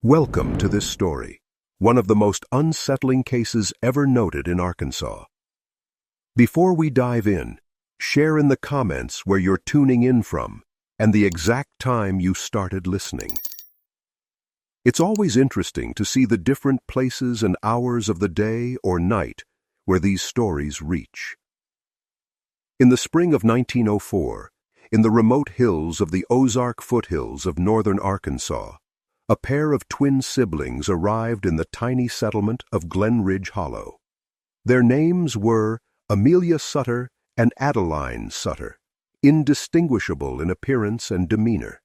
Welcome to this story, one of the most unsettling cases ever noted in Arkansas. Before we dive in, share in the comments where you're tuning in from and the exact time you started listening. It's always interesting to see the different places and hours of the day or night where these stories reach. In the spring of 1904, in the remote hills of the Ozark foothills of northern Arkansas, a pair of twin siblings arrived in the tiny settlement of Glenridge Hollow. Their names were Amelia Sutter and Adeline Sutter, indistinguishable in appearance and demeanor.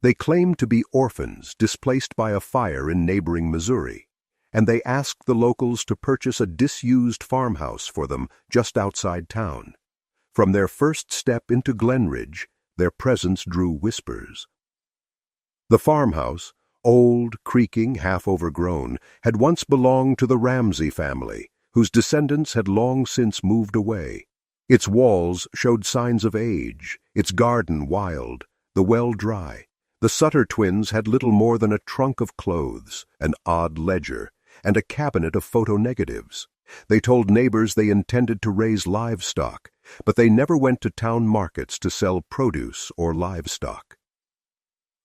They claimed to be orphans displaced by a fire in neighboring Missouri, and they asked the locals to purchase a disused farmhouse for them just outside town. From their first step into Glenridge, their presence drew whispers. The farmhouse, old, creaking, half overgrown, had once belonged to the Ramsey family, whose descendants had long since moved away. Its walls showed signs of age, its garden wild, the well dry. The Sutter twins had little more than a trunk of clothes, an odd ledger, and a cabinet of photo-negatives. They told neighbors they intended to raise livestock, but they never went to town markets to sell produce or livestock.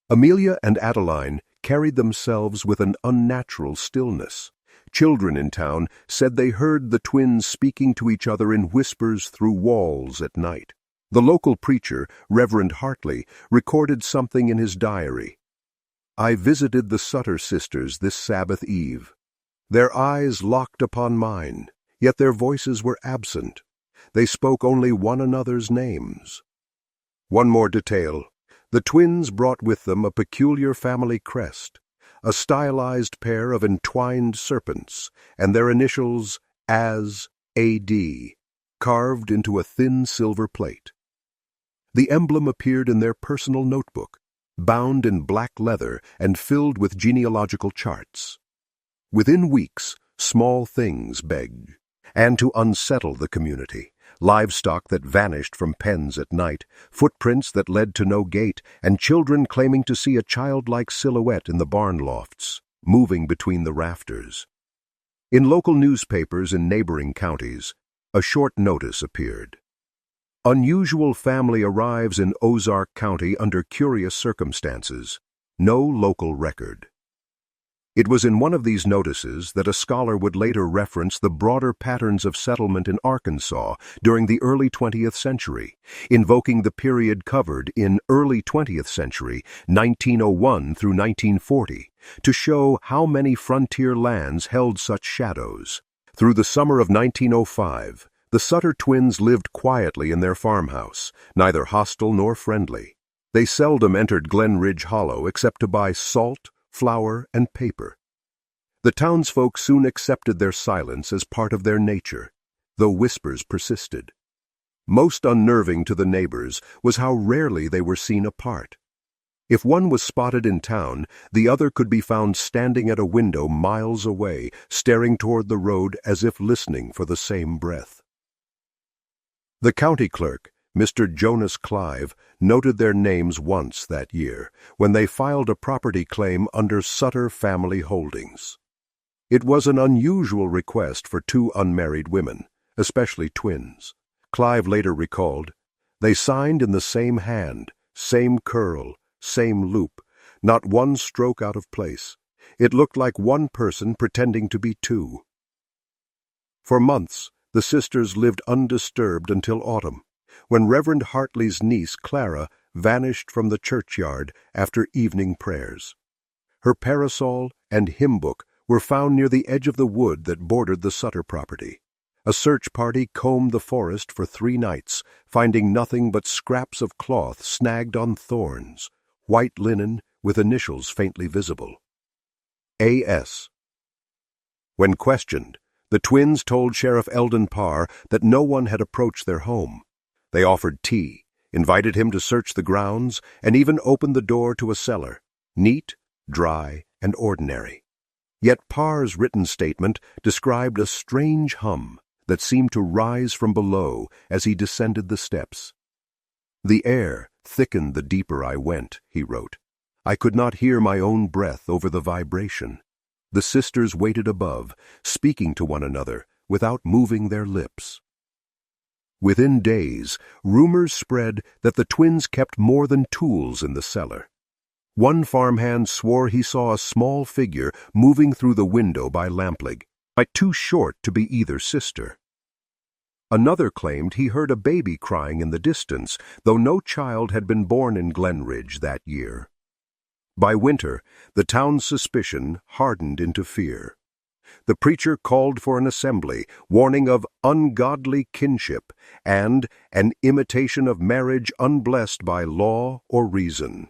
Amelia and Adeline carried themselves with an unnatural stillness. Children in town said they heard the twins speaking to each other in whispers through walls at night. The local preacher, Reverend Hartley, recorded something in his diary. "I visited the Sutter sisters this Sabbath eve. Their eyes locked upon mine, yet their voices were absent. They spoke only one another's names." One more detail. The twins brought with them a peculiar family crest, a stylized pair of entwined serpents, and their initials as A.D., carved into a thin silver plate. The emblem appeared in their personal notebook, bound in black leather and filled with genealogical charts. Within weeks, small things begged, and to unsettle the community. Livestock that vanished from pens at night, footprints that led to no gate, and children claiming to see a childlike silhouette in the barn lofts, moving between the rafters. In local newspapers in neighboring counties, a short notice appeared. "Unusual family arrives in Ozark County under curious circumstances. No local record." It was in one of these notices that a scholar would later reference the broader patterns of settlement in Arkansas during the early 20th century, invoking the period covered in early 20th century, 1901 through 1940, to show how many frontier lands held such shadows. Through the summer of 1905, the Sutter twins lived quietly in their farmhouse, neither hostile nor friendly. They seldom entered Glenridge Hollow except to buy salt, flour, and paper. The townsfolk soon accepted their silence as part of their nature, though whispers persisted. Most unnerving to the neighbors was how rarely they were seen apart. If one was spotted in town, the other could be found standing at a window miles away, staring toward the road as if listening for the same breath. The county clerk, Mr. Jonas Clive, noted their names once that year, when they filed a property claim under Sutter Family Holdings. It was an unusual request for two unmarried women, especially twins. Clive later recalled, "They signed in the same hand, same curl, same loop, not one stroke out of place. It looked like one person pretending to be two." For months, the sisters lived undisturbed until autumn, when Reverend Hartley's niece, Clara, vanished from the churchyard after evening prayers. Her parasol and hymn book were found near the edge of the wood that bordered the Sutter property. A search party combed the forest for 3 nights, finding nothing but scraps of cloth snagged on thorns, white linen with initials faintly visible. A.S. When questioned, the twins told Sheriff Eldon Parr that no one had approached their home. They offered tea, invited him to search the grounds, and even opened the door to a cellar, neat, dry, and ordinary. Yet Parr's written statement described a strange hum that seemed to rise from below as he descended the steps. "The air thickened the deeper I went," he wrote. I could not hear my own breath over the vibration. The sisters waited above, speaking to one another, without moving their lips. Within days, rumors spread that the twins kept more than tools in the cellar. One farmhand swore he saw a small figure moving through the window by lamplight, too short to be either sister. Another claimed he heard a baby crying in the distance, though no child had been born in Glenridge that year. By winter, the town's suspicion hardened into fear. The preacher called for an assembly, warning of ungodly kinship and an imitation of marriage unblessed by law or reason.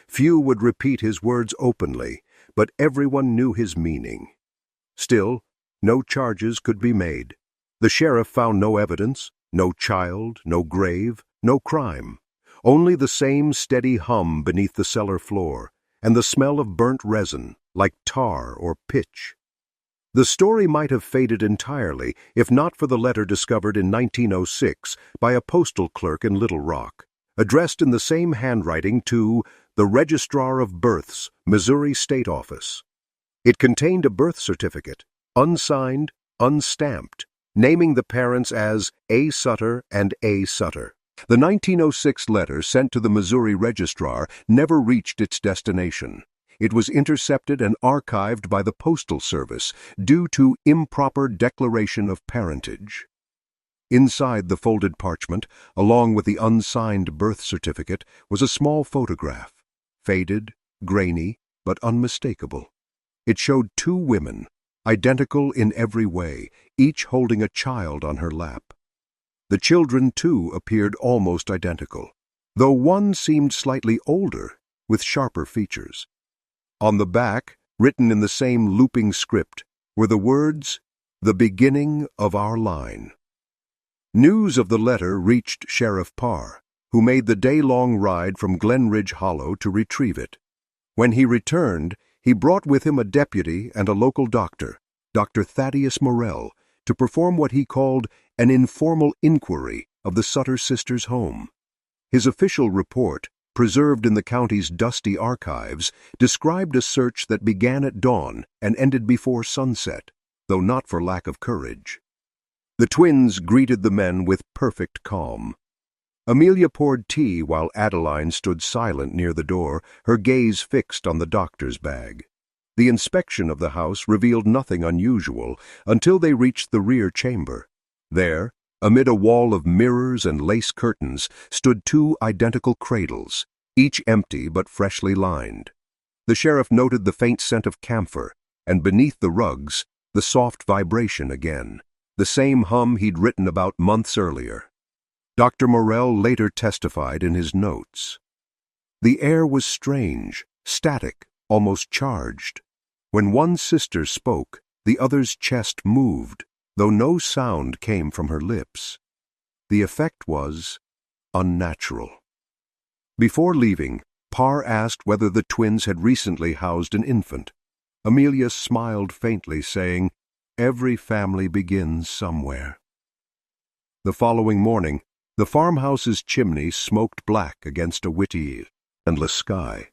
Few would repeat his words openly, but everyone knew his meaning. Still, no charges could be made. The sheriff found no evidence, no child, no grave, no crime. Only the same steady hum beneath the cellar floor, and the smell of burnt resin, like tar or pitch. The story might have faded entirely if not for the letter discovered in 1906 by a postal clerk in Little Rock, addressed in the same handwriting to the Registrar of Births, Missouri State Office. It contained a birth certificate, unsigned, unstamped, naming the parents as A. Sutter and A. Sutter. The 1906 letter sent to the Missouri Registrar never reached its destination. It was intercepted and archived by the Postal Service due to improper declaration of parentage. Inside the folded parchment, along with the unsigned birth certificate, was a small photograph, faded, grainy, but unmistakable. It showed two women, identical in every way, each holding a child on her lap. The children, too, appeared almost identical, though one seemed slightly older, with sharper features. On the back, written in the same looping script, were the words, "The beginning of our line." News of the letter reached Sheriff Parr, who made the day-long ride from Glenridge Hollow to retrieve it. When he returned, he brought with him a deputy and a local doctor, Dr. Thaddeus Morrell, to perform what he called an informal inquiry of the Sutter sisters' home. His official report, preserved in the county's dusty archives, described a search that began at dawn and ended before sunset, though not for lack of courage. The twins greeted the men with perfect calm. Amelia poured tea while Adeline stood silent near the door, her gaze fixed on the doctor's bag. The inspection of the house revealed nothing unusual until they reached the rear chamber. There, amid a wall of mirrors and lace curtains, stood two identical cradles, each empty but freshly lined. The sheriff noted the faint scent of camphor, and beneath the rugs, the soft vibration again, the same hum he'd written about months earlier. Dr. Morrell later testified in his notes. The air was strange, static, almost charged. When one sister spoke, the other's chest moved, though no sound came from her lips. The effect was unnatural. Before leaving, Parr asked whether the twins had recently housed an infant. Amelia smiled faintly, saying, "Every family begins somewhere." The following morning, the farmhouse's chimney smoked black against a witty, endless sky.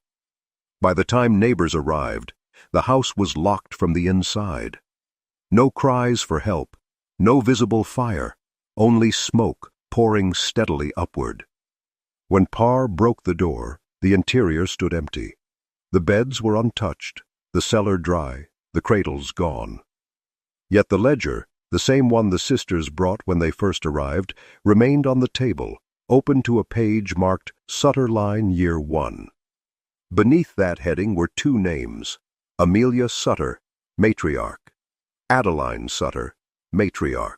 By the time neighbors arrived, the house was locked from the inside. No cries for help, no visible fire, only smoke pouring steadily upward. When Parr broke the door, the interior stood empty. The beds were untouched, the cellar dry, the cradles gone. Yet the ledger, the same one the sisters brought when they first arrived, remained on the table, open to a page marked Sutter Line Year 1. Beneath that heading were two names, Amelia Sutter, matriarch, Adeline Sutter, matriarch.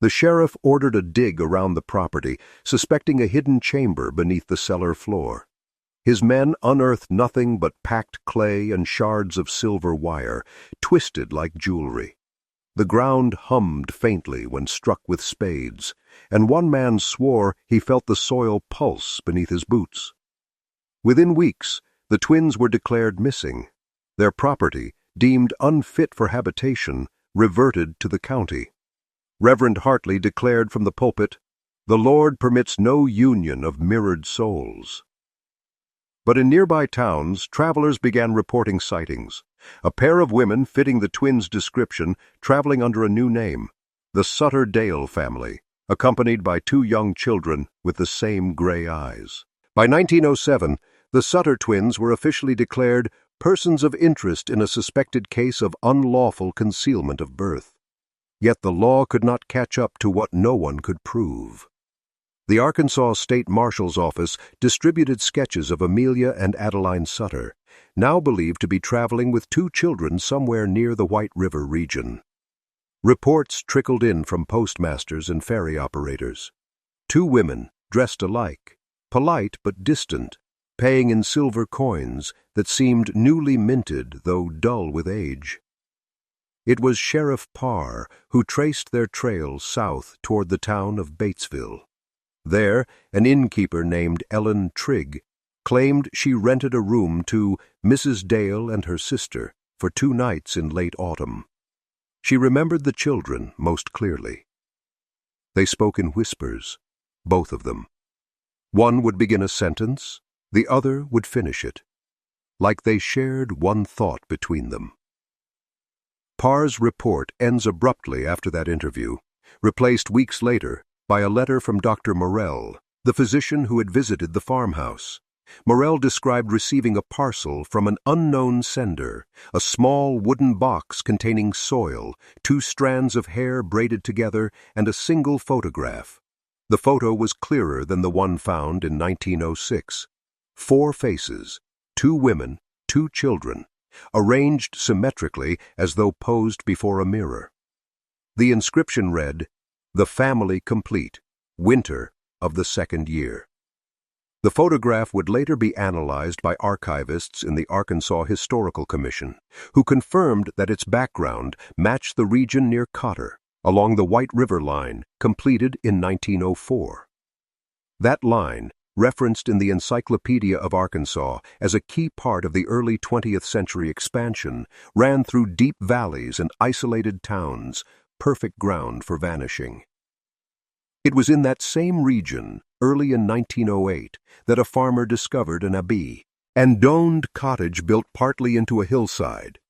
The sheriff ordered a dig around the property, suspecting a hidden chamber beneath the cellar floor. His men unearthed nothing but packed clay and shards of silver wire, twisted like jewelry. The ground hummed faintly when struck with spades, and one man swore he felt the soil pulse beneath his boots. Within weeks, the twins were declared missing. Their property, deemed unfit for habitation, reverted to the county. Reverend Hartley declared from the pulpit, "The Lord permits no union of mirrored souls." But in nearby towns, travelers began reporting sightings. A pair of women fitting the twins' description traveling under a new name, the Sutter Dale family, accompanied by 2 young children with the same gray eyes. By 1907, the Sutter Twins were officially declared persons of interest in a suspected case of unlawful concealment of birth. Yet the law could not catch up to what no one could prove. The Arkansas State Marshal's Office distributed sketches of Amelia and Adeline Sutter, now believed to be traveling with 2 children somewhere near the White River region. Reports trickled in from postmasters and ferry operators. 2 women, dressed alike, polite but distant, paying in silver coins that seemed newly minted though dull with age. It was Sheriff Parr who traced their trail south toward the town of Batesville. There, an innkeeper named Ellen Trigg claimed she rented a room to Mrs. Dale and her sister for 2 nights in late autumn. She remembered the children most clearly. They spoke in whispers, both of them. One would begin a sentence, the other would finish it, like they shared one thought between them. Parr's report ends abruptly after that interview, replaced weeks later by a letter from Dr. Morrell, the physician who had visited the farmhouse. Morrell described receiving a parcel from an unknown sender, a small wooden box containing soil, 2 strands of hair braided together, and a single photograph. The photo was clearer than the one found in 1906. 4 faces, 2 women, 2 children, arranged symmetrically as though posed before a mirror. The inscription read, "The family complete, winter of the 2nd year." The photograph would later be analyzed by archivists in the Arkansas Historical Commission, who confirmed that its background matched the region near Cotter, along the White River Line, completed in 1904. That line, referenced in the Encyclopedia of Arkansas as a key part of the early 20th century expansion, ran through deep valleys and isolated towns, perfect ground for vanishing. It was in that same region, early in 1908, that a farmer discovered an abbey, and domed cottage built partly into a hillside.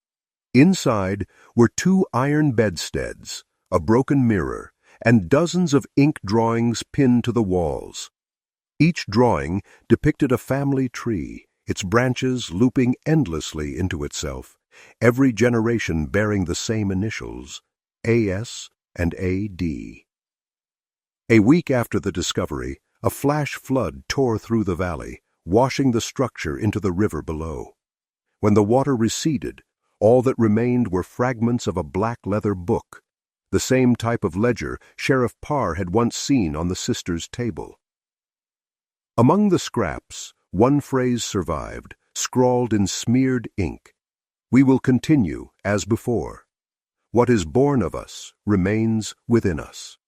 Inside were 2 iron bedsteads, a broken mirror, and dozens of ink drawings pinned to the walls. Each drawing depicted a family tree, its branches looping endlessly into itself, every generation bearing the same initials, A.S. and A.D. A week after the discovery, a flash flood tore through the valley, washing the structure into the river below. When the water receded, all that remained were fragments of a black leather book, the same type of ledger Sheriff Parr had once seen on the sisters' table. Among the scraps, one phrase survived, scrawled in smeared ink. "We will continue as before. What is born of us remains within us."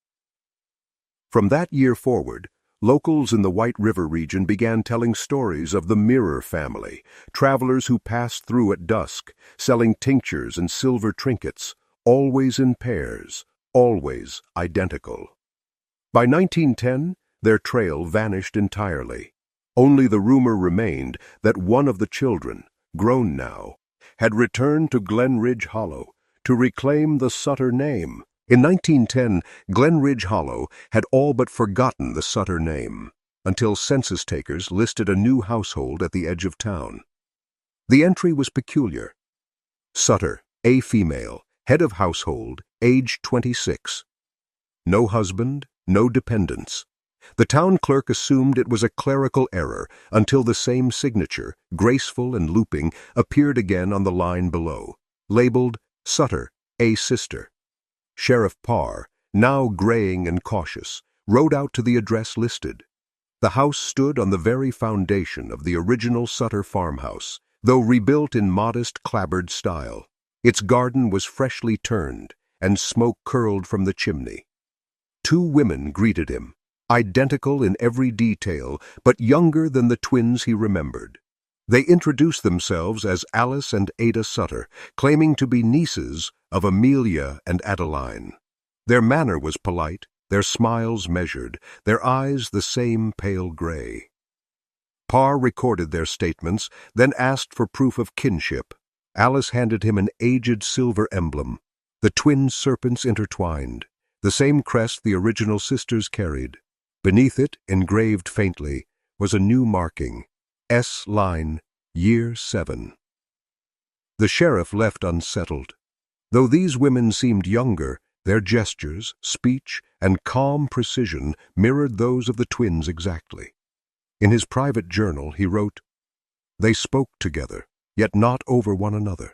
From that year forward, locals in the White River region began telling stories of the Mirror family, travelers who passed through at dusk, selling tinctures and silver trinkets, always in pairs, always identical. By 1910, their trail vanished entirely. Only the rumor remained that one of the children, grown now, had returned to Glenridge Hollow to reclaim the Sutter name. In 1910, Glenridge Hollow had all but forgotten the Sutter name, until census takers listed a new household at the edge of town. The entry was peculiar. Sutter, a female, head of household, age 26. No husband, no dependents. The town clerk assumed it was a clerical error until the same signature, graceful and looping, appeared again on the line below, labeled Sutter, a sister. Sheriff Parr, now graying and cautious, rode out to the address listed. The house stood on the very foundation of the original Sutter farmhouse, though rebuilt in modest clapboard style. Its garden was freshly turned, and smoke curled from the chimney. 2 women greeted him, identical in every detail, but younger than the twins he remembered. They introduced themselves as Alice and Ada Sutter, claiming to be nieces of Amelia and Adeline. Their manner was polite, their smiles measured, their eyes the same pale gray. Parr recorded their statements, then asked for proof of kinship. Alice handed him an aged silver emblem, the twin serpents intertwined, the same crest the original sisters carried. Beneath it, engraved faintly, was a new marking, S. Line, Year 7. The sheriff left unsettled. Though these women seemed younger, their gestures, speech, and calm precision mirrored those of the twins exactly. In his private journal, he wrote, "They spoke together, yet not over one another.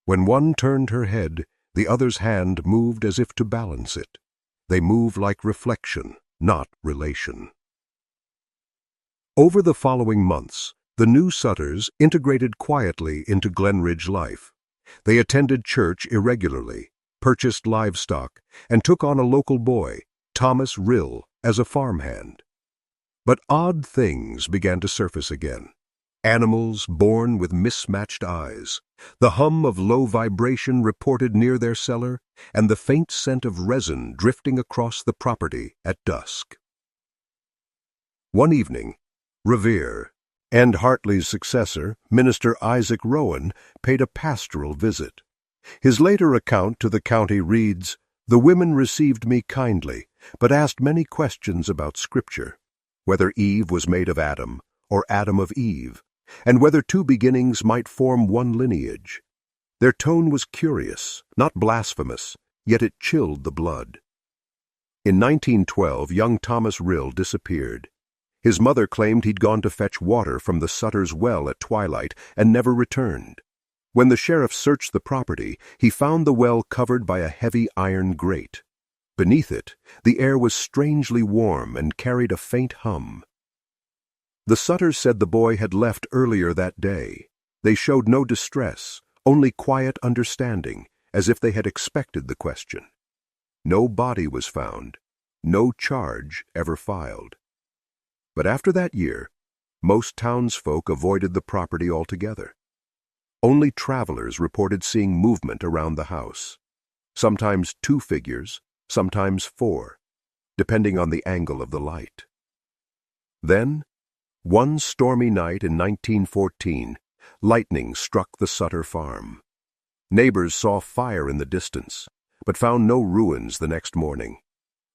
When one turned her head, the other's hand moved as if to balance it. They move like reflection, not relation." Over the following months, the new Sutters integrated quietly into Glenridge life. They attended church irregularly, purchased livestock, and took on a local boy, Thomas Rill, as a farmhand. But odd things began to surface again. Animals born with mismatched eyes, the hum of low vibration reported near their cellar, and the faint scent of resin drifting across the property at dusk. One evening, Revere and Hartley's successor, Minister Isaac Rowan, paid a pastoral visit. His later account to the county reads, "The women received me kindly, but asked many questions about Scripture, whether Eve was made of Adam, or Adam of Eve, and whether two beginnings might form one lineage. Their tone was curious, not blasphemous, yet it chilled the blood." In 1912, young Thomas Rill disappeared. His mother claimed he'd gone to fetch water from the Sutter's well at twilight and never returned. When the sheriff searched the property, he found the well covered by a heavy iron grate. Beneath it, the air was strangely warm and carried a faint hum. The Sutters said the boy had left earlier that day. They showed no distress, only quiet understanding, as if they had expected the question. No body was found, no charge ever filed. But after that year, most townsfolk avoided the property altogether. Only travelers reported seeing movement around the house, sometimes 2 figures, sometimes 4, depending on the angle of the light. Then, one stormy night in 1914, lightning struck the Sutter farm. Neighbors saw fire in the distance, but found no ruins the next morning.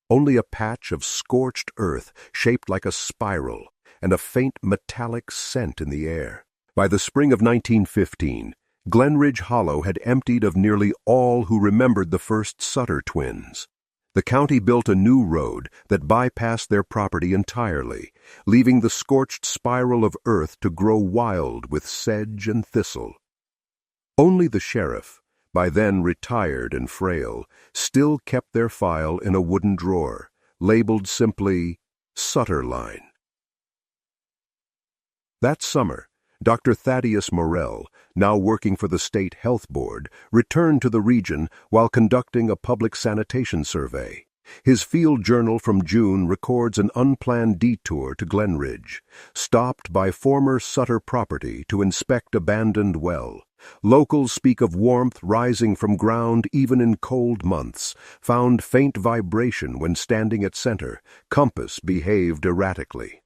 Only a patch of scorched earth shaped like a spiral and a faint metallic scent in the air. By the spring of 1915, Glenridge Hollow had emptied of nearly all who remembered the first Sutter Twins. The county built a new road that bypassed their property entirely, leaving the scorched spiral of earth to grow wild with sedge and thistle. Only the sheriff, by then retired and frail, still kept their file in a wooden drawer, labeled simply Sutter Line. That summer, Dr. Thaddeus Morrell, now working for the State Health Board, returned to the region while conducting a public sanitation survey. His field journal from June records an unplanned detour to Glenridge, stopped by former Sutter property to inspect abandoned well. Locals speak of warmth rising from ground even in cold months, found faint vibration when standing at center, compass behaved erratically.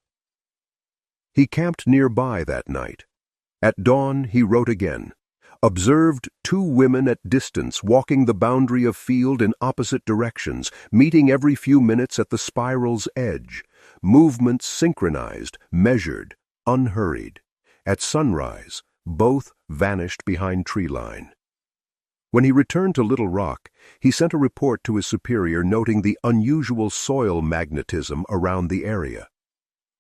He camped nearby that night. At dawn, he wrote again, "Observed 2 women at distance walking the boundary of field in opposite directions, meeting every few minutes at the spiral's edge. Movements synchronized, measured, unhurried. At sunrise, both vanished behind tree line." When he returned to Little Rock, he sent a report to his superior noting the unusual soil magnetism around the area.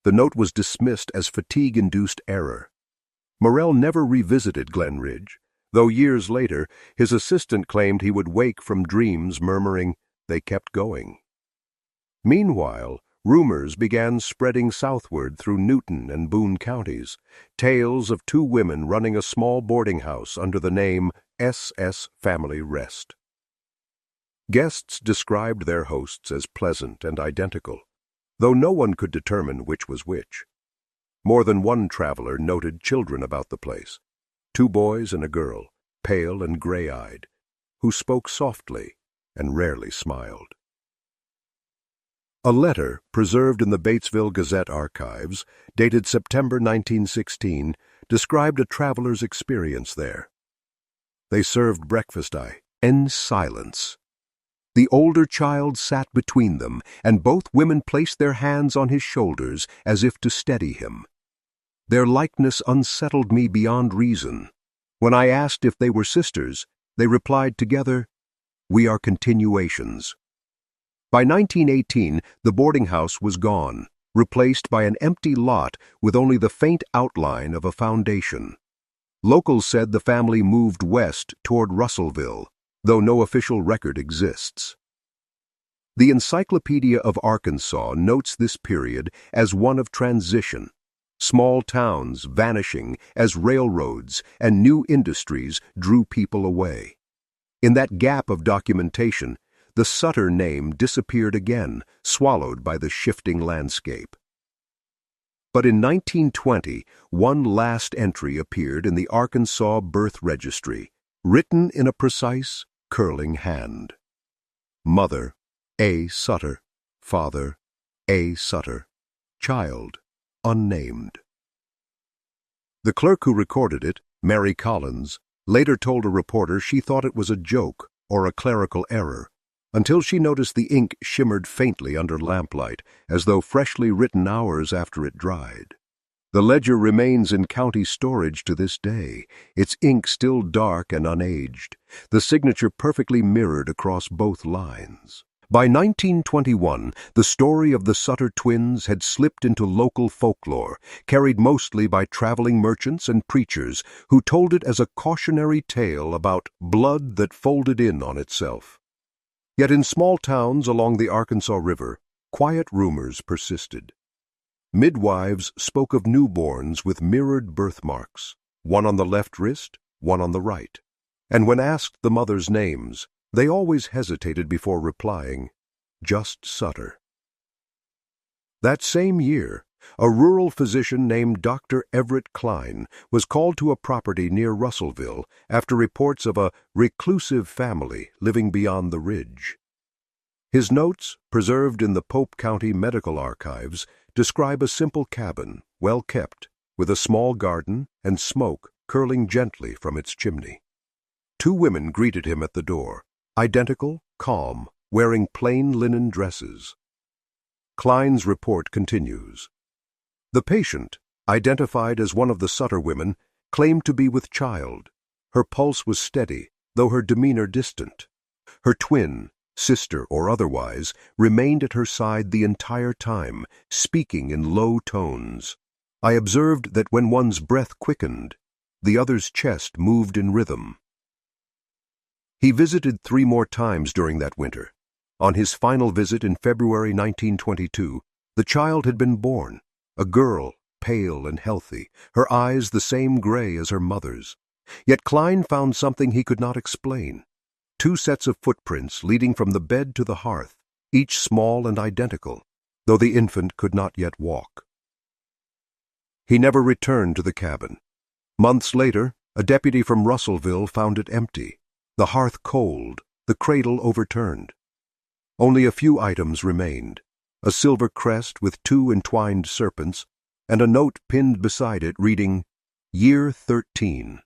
The note was dismissed as fatigue-induced error. Morrell never revisited Glenridge, though years later his assistant claimed he would wake from dreams murmuring, "They kept going." Meanwhile, rumors began spreading southward through Newton and Boone counties, tales of 2 women running a small boarding house under the name S.S. Family Rest. Guests described their hosts as pleasant and identical, though no one could determine which was which. More than one traveler noted children about the place, 2 boys and a girl, pale and gray-eyed, who spoke softly and rarely smiled. A letter, preserved in the Batesville Gazette archives, dated September 1916, described a traveler's experience there. They served breakfast in silence. The older child sat between them, and both women placed their hands on his shoulders as if to steady him. Their likeness unsettled me beyond reason. When I asked if they were sisters, they replied together, "We are continuations." By 1918, the boarding house was gone, replaced by an empty lot with only the faint outline of a foundation. Locals said the family moved west toward Russellville, though no official record exists. The Encyclopedia of Arkansas notes this period as one of transition, small towns vanishing as railroads and new industries drew people away. In that gap of documentation, the Sutter name disappeared again, swallowed by the shifting landscape. But in 1920, one last entry appeared in the Arkansas Birth Registry, written in a precise, curling hand. Mother, A. Sutter. Father, A. Sutter. Child, unnamed. The clerk who recorded it, Mary Collins, later told a reporter she thought it was a joke or a clerical error, until she noticed the ink shimmered faintly under lamplight, as though freshly written hours after it dried. The ledger remains in county storage to this day, its ink still dark and unaged, the signature perfectly mirrored across both lines. By 1921, the story of the Sutter Twins had slipped into local folklore, carried mostly by traveling merchants and preachers who told it as a cautionary tale about blood that folded in on itself. Yet in small towns along the Arkansas River, quiet rumors persisted. Midwives spoke of newborns with mirrored birthmarks, one on the left wrist, one on the right. And when asked the mothers' names, they always hesitated before replying, "Just Sutter." That same year, a rural physician named Dr. Everett Klein was called to a property near Russellville after reports of a reclusive family living beyond the ridge. His notes, preserved in the Pope County Medical Archives, describe a simple cabin, well kept, with a small garden and smoke curling gently from its chimney. Two women greeted him at the door, identical, calm, wearing plain linen dresses. Klein's report continues. The patient, identified as one of the Sutter women, claimed to be with child. Her pulse was steady, though her demeanor distant. Her twin, sister or otherwise, remained at her side the entire time, speaking in low tones. I observed that when one's breath quickened, the other's chest moved in rhythm. He visited 3 more times during that winter. On his final visit in February 1922, the child had been born, a girl, pale and healthy, her eyes the same gray as her mother's. Yet Klein found something he could not explain. 2 sets of footprints leading from the bed to the hearth, each small and identical, though the infant could not yet walk. He never returned to the cabin. Months later, a deputy from Russellville found it empty, the hearth cold, the cradle overturned. Only a few items remained, a silver crest with 2 entwined serpents, and a note pinned beside it reading, "Year 13.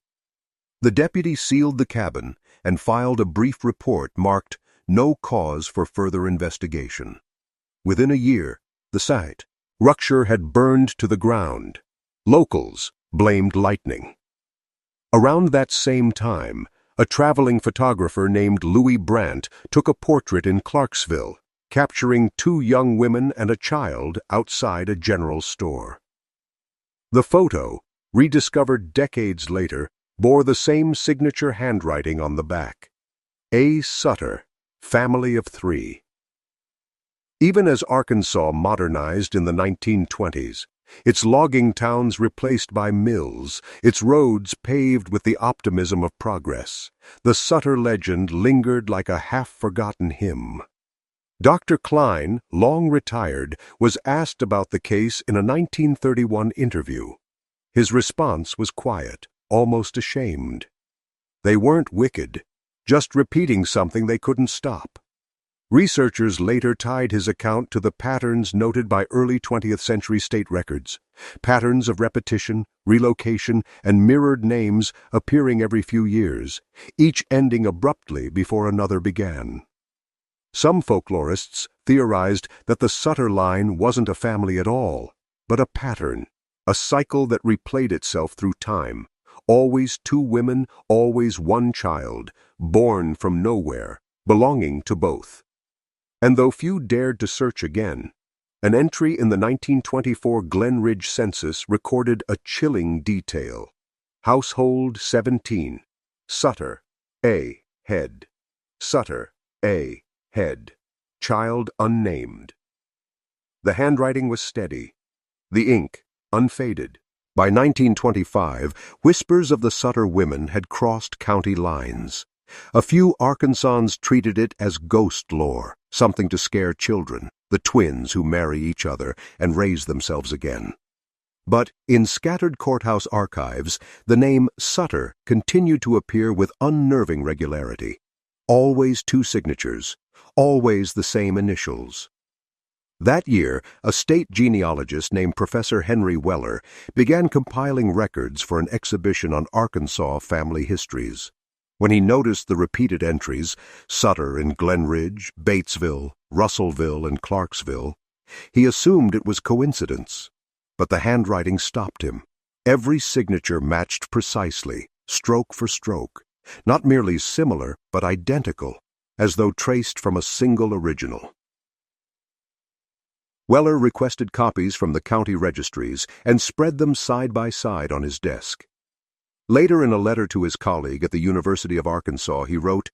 The deputy sealed the cabin and filed a brief report marked "No cause for further investigation." Within a year, the site, Ruckshire, had burned to the ground. Locals blamed lightning. Around that same time, a traveling photographer named Louis Brandt took a portrait in Clarksville, capturing 2 young women and a child outside a general store. The photo, rediscovered decades later, bore the same signature handwriting on the back. A. Sutter, family of 3. Even as Arkansas modernized in the 1920s, its logging towns replaced by mills, its roads paved with the optimism of progress, the Sutter legend lingered like a half-forgotten hymn. Dr. Klein, long retired, was asked about the case in a 1931 interview. His response was quiet, almost ashamed. They weren't wicked, just repeating something they couldn't stop. Researchers later tied his account to the patterns noted by early 20th century state records, patterns of repetition, relocation, and mirrored names appearing every few years, each ending abruptly before another began. Some folklorists theorized that the Sutter Line wasn't a family at all, but a pattern, a cycle that replayed itself through time. Always two women, always one child, born from nowhere, belonging to both. And though few dared to search again, an entry in the 1924 Glenridge census recorded a chilling detail. Household 17. Sutter, A. Head. Sutter, A. Head. Child unnamed. The handwriting was steady, the ink unfaded. By 1925, whispers of the Sutter women had crossed county lines. A few Arkansans treated it as ghost lore, something to scare children, the twins who marry each other and raise themselves again. But in scattered courthouse archives, the name Sutter continued to appear with unnerving regularity. Always two signatures, always the same initials. That year, a state genealogist named Professor Henry Weller began compiling records for an exhibition on Arkansas family histories. When he noticed the repeated entries, Sutter in Glenridge, Batesville, Russellville, and Clarksville, he assumed it was coincidence. But the handwriting stopped him. Every signature matched precisely, stroke for stroke, not merely similar, but identical, as though traced from a single original. Weller requested copies from the county registries and spread them side by side on his desk. Later, in a letter to his colleague at the University of Arkansas, he wrote,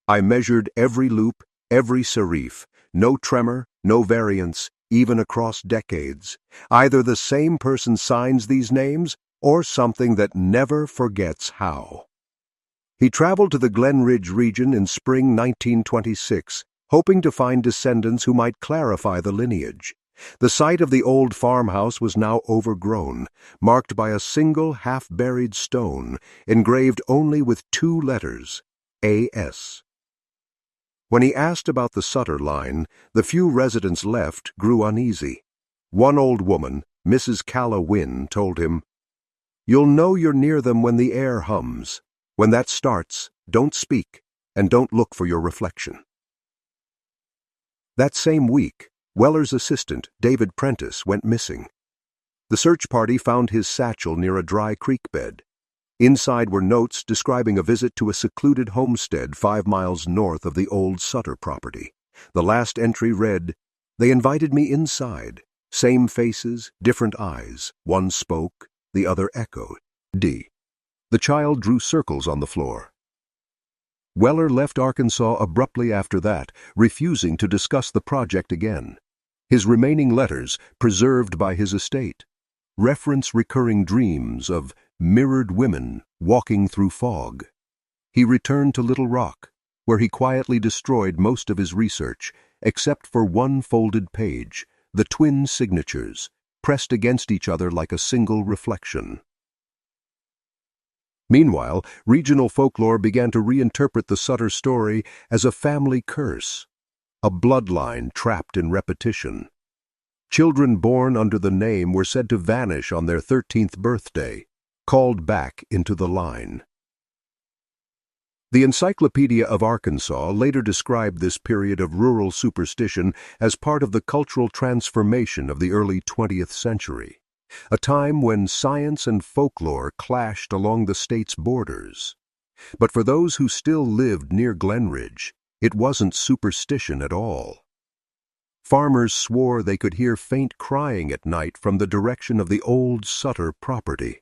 "I measured every loop, every serif, no tremor, no variance, even across decades. Either the same person signs these names, or something that never forgets how." He traveled to the Glenridge region in spring 1926, hoping to find descendants who might clarify the lineage. The site of the old farmhouse was now overgrown, marked by a single half-buried stone, engraved only with two letters, A.S. When he asked about the Sutter Line, the few residents left grew uneasy. One old woman, Mrs. Calla Wynne, told him, "You'll know you're near them when the air hums. When that starts, don't speak, and don't look for your reflection." That same week, Weller's assistant, David Prentice, went missing. The search party found his satchel near a dry creek bed. Inside were notes describing a visit to a secluded homestead 5 miles north of the old Sutter property. The last entry read, "They invited me inside. Same faces, different eyes. One spoke, the other echoed. D." The child drew circles on the floor. Weller left Arkansas abruptly after that, refusing to discuss the project again. His remaining letters, preserved by his estate, reference recurring dreams of mirrored women walking through fog. He returned to Little Rock, where he quietly destroyed most of his research, except for one folded page, the twin signatures, pressed against each other like a single reflection. Meanwhile, regional folklore began to reinterpret the Sutter story as a family curse, a bloodline trapped in repetition. Children born under the name were said to vanish on their 13th birthday, called back into the line. The Encyclopedia of Arkansas later described this period of rural superstition as part of the cultural transformation of the early 20th century, a time when science and folklore clashed along the state's borders. But for those who still lived near Glenridge, it wasn't superstition at all. Farmers swore they could hear faint crying at night from the direction of the old Sutter property.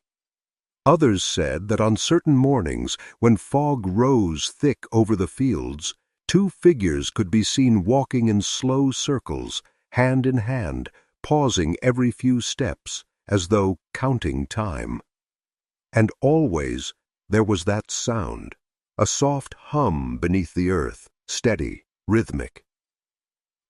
Others said that on certain mornings, when fog rose thick over the fields, two figures could be seen walking in slow circles, hand in hand, pausing every few steps, as though counting time. And always there was that sound, a soft hum beneath the earth, steady, rhythmic.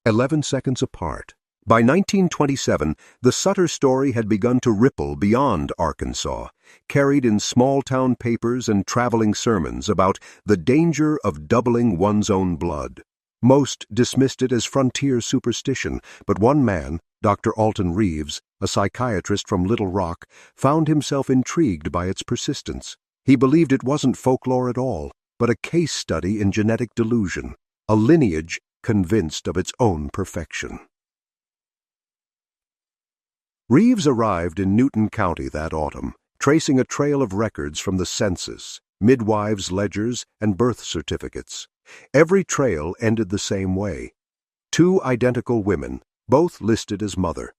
11 seconds apart. By 1927, the Sutter story had begun to ripple beyond Arkansas, carried in small-town papers and traveling sermons about the danger of doubling one's own blood, Most dismissed it as frontier superstition, but one man, Dr. Alton Reeves, a psychiatrist from Little Rock, found himself intrigued by its persistence. He believed it wasn't folklore at all, but a case study in genetic delusion, a lineage convinced of its own perfection. Reeves arrived in Newton County that autumn, tracing a trail of records from the census, midwives' ledgers, and birth certificates. Every trail ended the same way. 2 identical women, both listed as mother.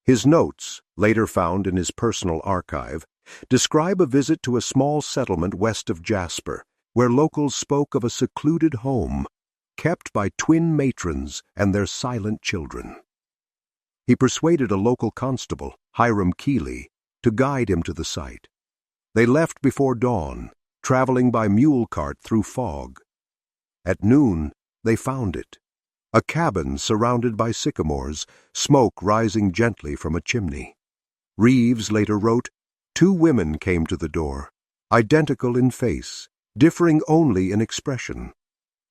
His notes, later found in his personal archive, describe a visit to a small settlement west of Jasper, where locals spoke of a secluded home, kept by twin matrons and their silent children. He persuaded a local constable, Hiram Keeley, to guide him to the site. They left before dawn, traveling by mule cart through fog. At noon, they found it. A cabin surrounded by sycamores, smoke rising gently from a chimney. Reeves later wrote, 2 women came to the door, identical in face, differing only in expression.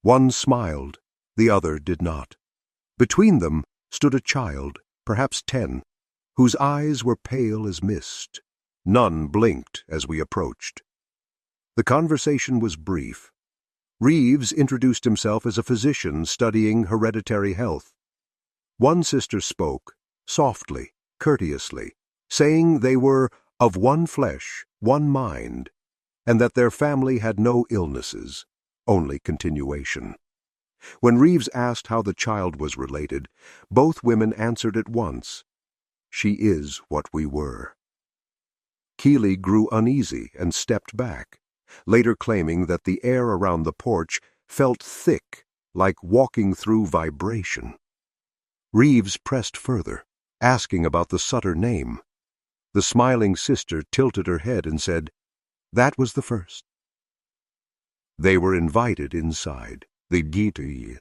One smiled, the other did not. Between them stood a child, perhaps 10, whose eyes were pale as mist. None blinked as we approached. The conversation was brief. Reeves introduced himself as a physician studying hereditary health. One sister spoke, softly, courteously, saying they were of one flesh, one mind, and that their family had no illnesses, only continuation. When Reeves asked how the child was related, both women answered at once, "She is what we were." Keeley grew uneasy and stepped back, later claiming that the air around the porch felt thick, like walking through vibration. Reeves pressed further, asking about the Sutter name. The smiling sister tilted her head and said, "That was the first." They were invited inside. The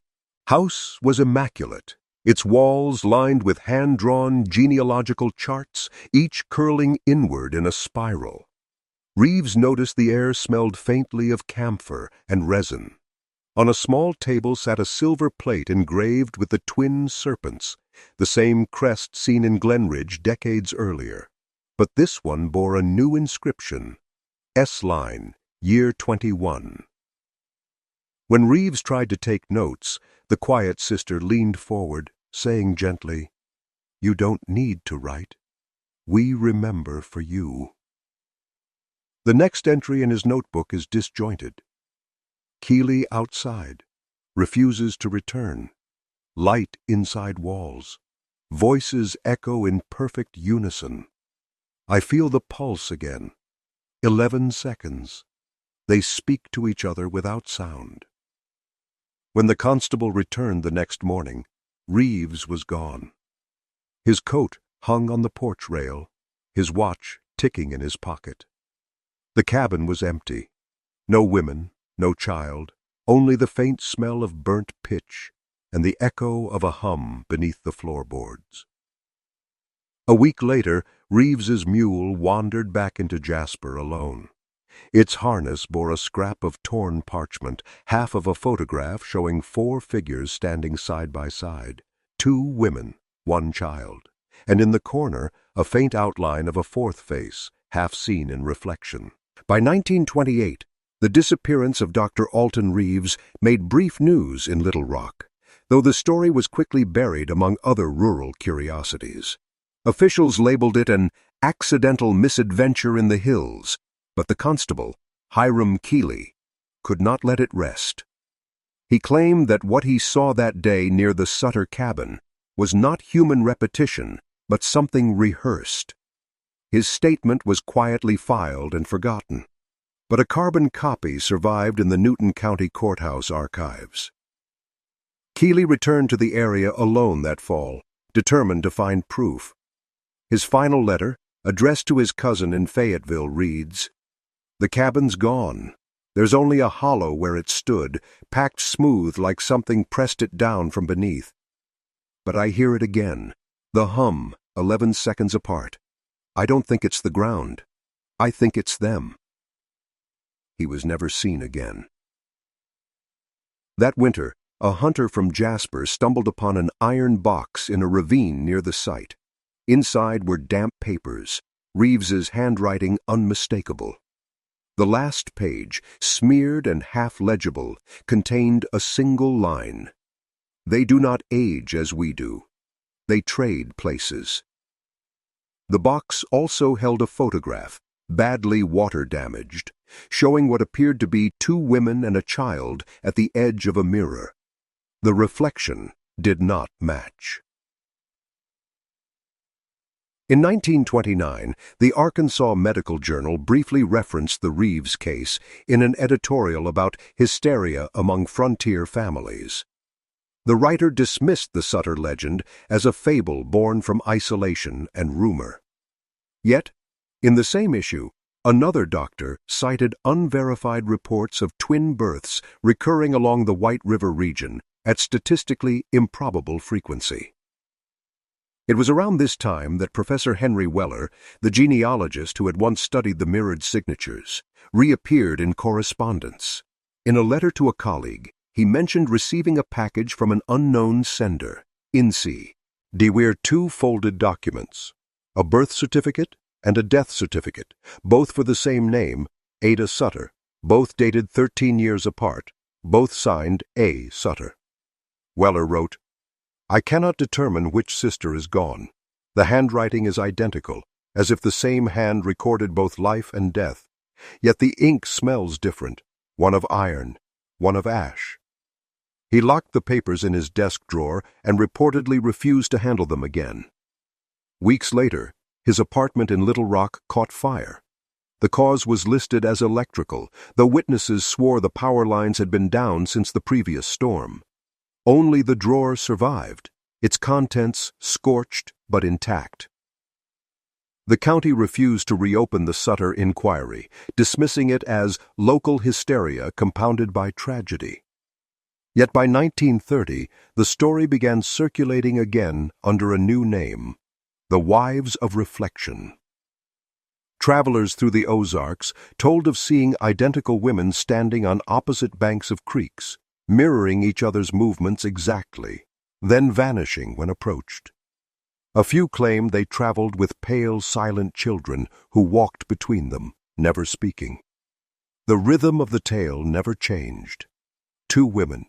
house was immaculate, its walls lined with hand-drawn genealogical charts, each curling inward in a spiral. Reeves noticed the air smelled faintly of camphor and resin. On a small table sat a silver plate engraved with the twin serpents, the same crest seen in Glenridge decades earlier. But this one bore a new inscription, S-Line, year 21. When Reeves tried to take notes, the quiet sister leaned forward, saying gently, "You don't need to write. We remember for you." The next entry in his notebook is disjointed. Keeley outside, refuses to return. Light inside walls. Voices echo in perfect unison. I feel the pulse again. 11 seconds. They speak to each other without sound. When the constable returned the next morning, Reeves was gone. His coat hung on the porch rail, his watch ticking in his pocket. The cabin was empty. No women, no child, only the faint smell of burnt pitch and the echo of a hum beneath the floorboards. A week later, Reeves's mule wandered back into Jasper alone. Its harness bore a scrap of torn parchment, half of a photograph showing 4 figures standing side by side, 2 women, 1 child, and in the corner a faint outline of a 4th face, half seen in reflection. By 1928, the disappearance of Dr. Alton Reeves made brief news in Little Rock, though the story was quickly buried among other rural curiosities. Officials labeled it an accidental misadventure in the hills, but the constable, Hiram Keeley, could not let it rest. He claimed that what he saw that day near the Sutter cabin was not human repetition, but something rehearsed. His statement was quietly filed and forgotten, but a carbon copy survived in the Newton County Courthouse archives. Keeley returned to the area alone that fall, determined to find proof. His final letter, addressed to his cousin in Fayetteville, reads, "The cabin's gone. There's only a hollow where it stood, packed smooth like something pressed it down from beneath. But I hear it again, the hum, 11 seconds apart. I don't think it's the ground. I think it's them." He was never seen again. That winter, A hunter from Jasper stumbled upon an iron box in a ravine near the site. Inside were damp papers, Reeves's handwriting unmistakable. The last page, smeared and half-legible, contained a single line. "They do not age as we do. They trade places." The box also held a photograph, badly water-damaged, showing what appeared to be two women and a child at the edge of a mirror. The reflection did not match. In 1929, the Arkansas Medical Journal briefly referenced the Reeves case in an editorial about hysteria among frontier families. The writer dismissed the Sutter legend as a fable born from isolation and rumor. Yet, in the same issue, another doctor cited unverified reports of twin births recurring along the White River region at statistically improbable frequency. It was around this time that Professor Henry Weller, the genealogist who had once studied the mirrored signatures, reappeared in correspondence. In a letter to a colleague, he mentioned receiving a package from an unknown sender, INSEE. There were two folded documents, a birth certificate and a death certificate, both for the same name, Ada Sutter, both dated 13 years apart, both signed A. Sutter. Weller wrote, "I cannot determine which sister is gone. The handwriting is identical, as if the same hand recorded both life and death. Yet the ink smells different, one of iron, one of ash." He locked the papers in his desk drawer and reportedly refused to handle them again. Weeks later, his apartment in Little Rock caught fire. The cause was listed as electrical, though witnesses swore the power lines had been down since the previous storm. Only the drawer survived, its contents scorched but intact. The county refused to reopen the Sutter inquiry, dismissing it as local hysteria compounded by tragedy. Yet by 1930, the story began circulating again under a new name, the Wives of Reflection. Travelers through the Ozarks told of seeing identical women standing on opposite banks of creeks, mirroring each other's movements exactly, then vanishing when approached. A few claimed they traveled with pale, silent children who walked between them, never speaking. The rhythm of the tale never changed. Two women,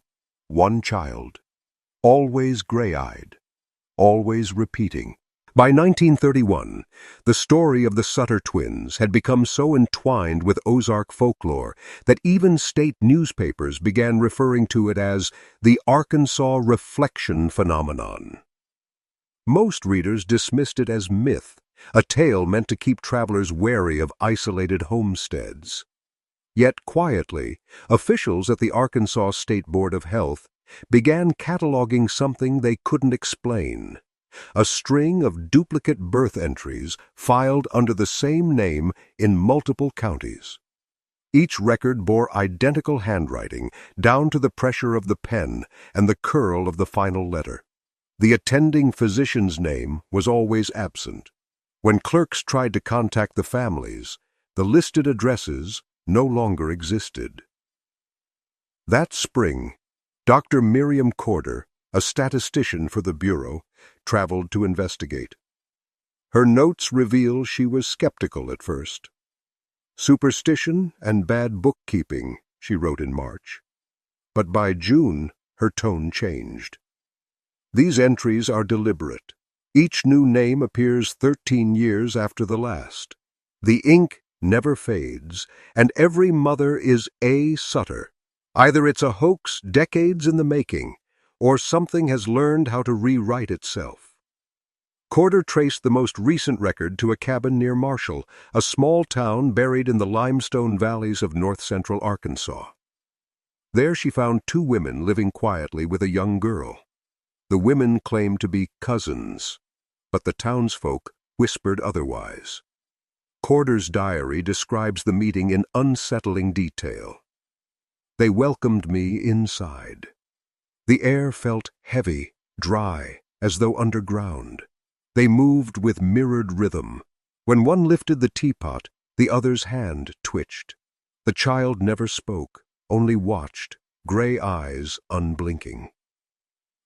one child, always gray-eyed, always repeating. By 1931, the story of the Sutter Twins had become so entwined with Ozark folklore that even state newspapers began referring to it as the Arkansas reflection phenomenon. Most readers dismissed it as myth, a tale meant to keep travelers wary of isolated homesteads. Yet quietly, officials at the Arkansas State Board of Health began cataloging something they couldn't explain. A string of duplicate birth entries filed under the same name in multiple counties. Each record bore identical handwriting, down to the pressure of the pen and the curl of the final letter. The attending physician's name was always absent. When clerks tried to contact the families, the listed addresses no longer existed. That spring, Dr. Miriam Corder, a statistician for the Bureau, traveled to investigate. Her notes reveal she was skeptical at first. "Superstition and bad bookkeeping," she wrote in March. But by June, her tone changed. "These entries are deliberate. Each new name appears 13 years after the last. The ink never fades, and every mother is A. Sutter. Either it's a hoax decades in the making, or something has learned how to rewrite itself." Corder traced the most recent record to a cabin near Marshall, a small town buried in the limestone valleys of north-central Arkansas. There she found two women living quietly with a young girl. The women claimed to be cousins, but the townsfolk whispered otherwise. Corder's diary describes the meeting in unsettling detail. "They welcomed me inside. The air felt heavy, dry, as though underground. They moved with mirrored rhythm. When one lifted the teapot, the other's hand twitched. The child never spoke, only watched, gray eyes unblinking.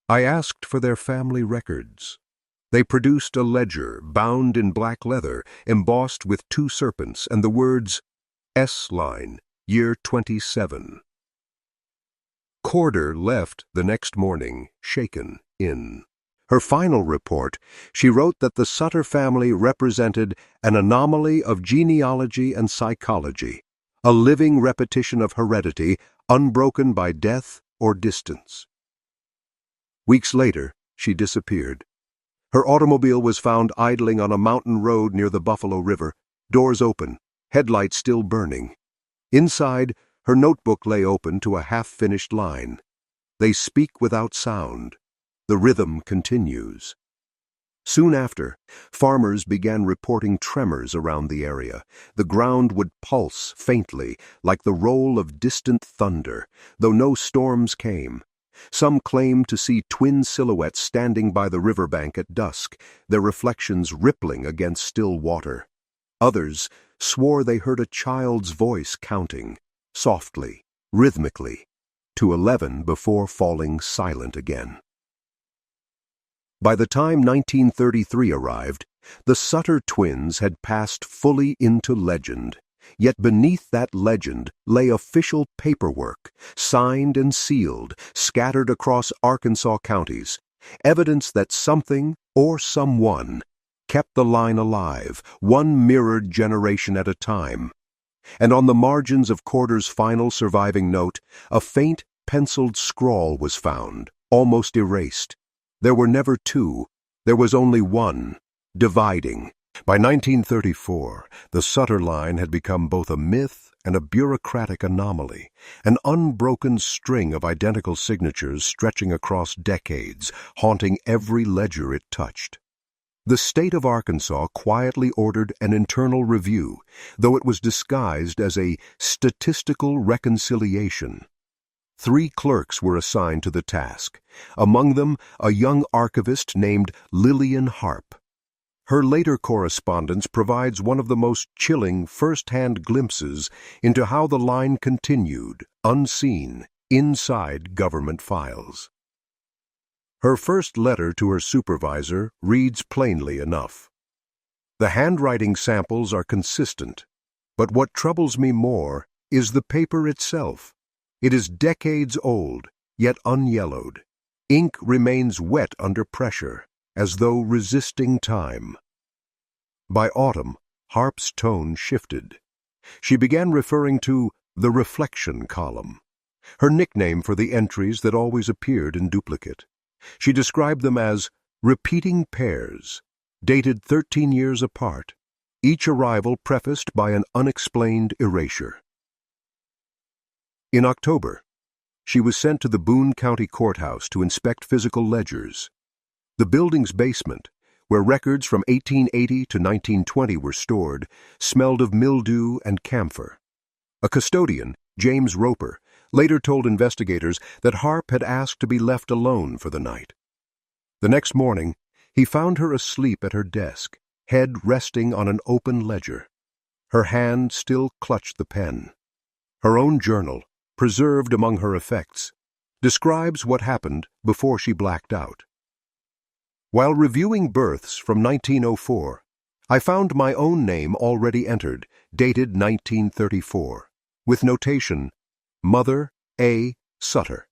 I asked for their family records. They produced a ledger bound in black leather, embossed with 2 serpents and the words, S Line, year 27. Corder left the next morning, shaken in. Her final report, she wrote that the Sutter family represented an anomaly of genealogy and psychology, a living repetition of heredity, unbroken by death or distance. Weeks later, she disappeared. Her automobile was found idling on a mountain road near the Buffalo River, doors open, headlights still burning. Inside, her notebook lay open to a half-finished line. They speak without sound. The rhythm continues. Soon after, farmers began reporting tremors around the area. The ground would pulse faintly, like the roll of distant thunder, though no storms came. Some claimed to see twin silhouettes standing by the riverbank at dusk, their reflections rippling against still water. Others swore they heard a child's voice counting, softly, rhythmically, to 11 before falling silent again. By the time 1933 arrived, the Sutter Twins had passed fully into legend. Yet beneath that legend lay official paperwork, signed and sealed, scattered across Arkansas counties, evidence that something or someone kept the line alive, one mirrored generation at a time. And on the margins of Corder's final surviving note, a faint penciled scrawl was found, almost erased. There were never 2, there was only one, dividing. By 1934, the Sutter Line had become both a myth and a bureaucratic anomaly, an unbroken string of identical signatures stretching across decades, haunting every ledger it touched. The state of Arkansas quietly ordered an internal review, though it was disguised as a statistical reconciliation. 3 clerks were assigned to the task, among them a young archivist named Lillian Harp. Her later correspondence provides one of the most chilling first-hand glimpses into how the line continued, unseen, inside government files. Her first letter to her supervisor reads plainly enough. The handwriting samples are consistent, but what troubles me more is the paper itself. It is decades old, yet unyellowed. Ink remains wet under pressure, as though resisting time. By autumn, Harp's tone shifted. She began referring to the reflection column, her nickname for the entries that always appeared in duplicate. She described them as repeating pairs, dated 13 years apart, each arrival prefaced by an unexplained erasure. In October, she was sent to the Boone County Courthouse to inspect physical ledgers. The building's basement, where records from 1880 to 1920 were stored, smelled of mildew and camphor. A custodian, James Roper, later told investigators that Harp had asked to be left alone for the night. The next morning, he found her asleep at her desk, head resting on an open ledger. Her hand still clutched the pen. Her own journal, preserved among her effects, describes what happened before she blacked out. While reviewing births from 1904, I found my own name already entered, dated 1934, with notation, Mother A. Sutter.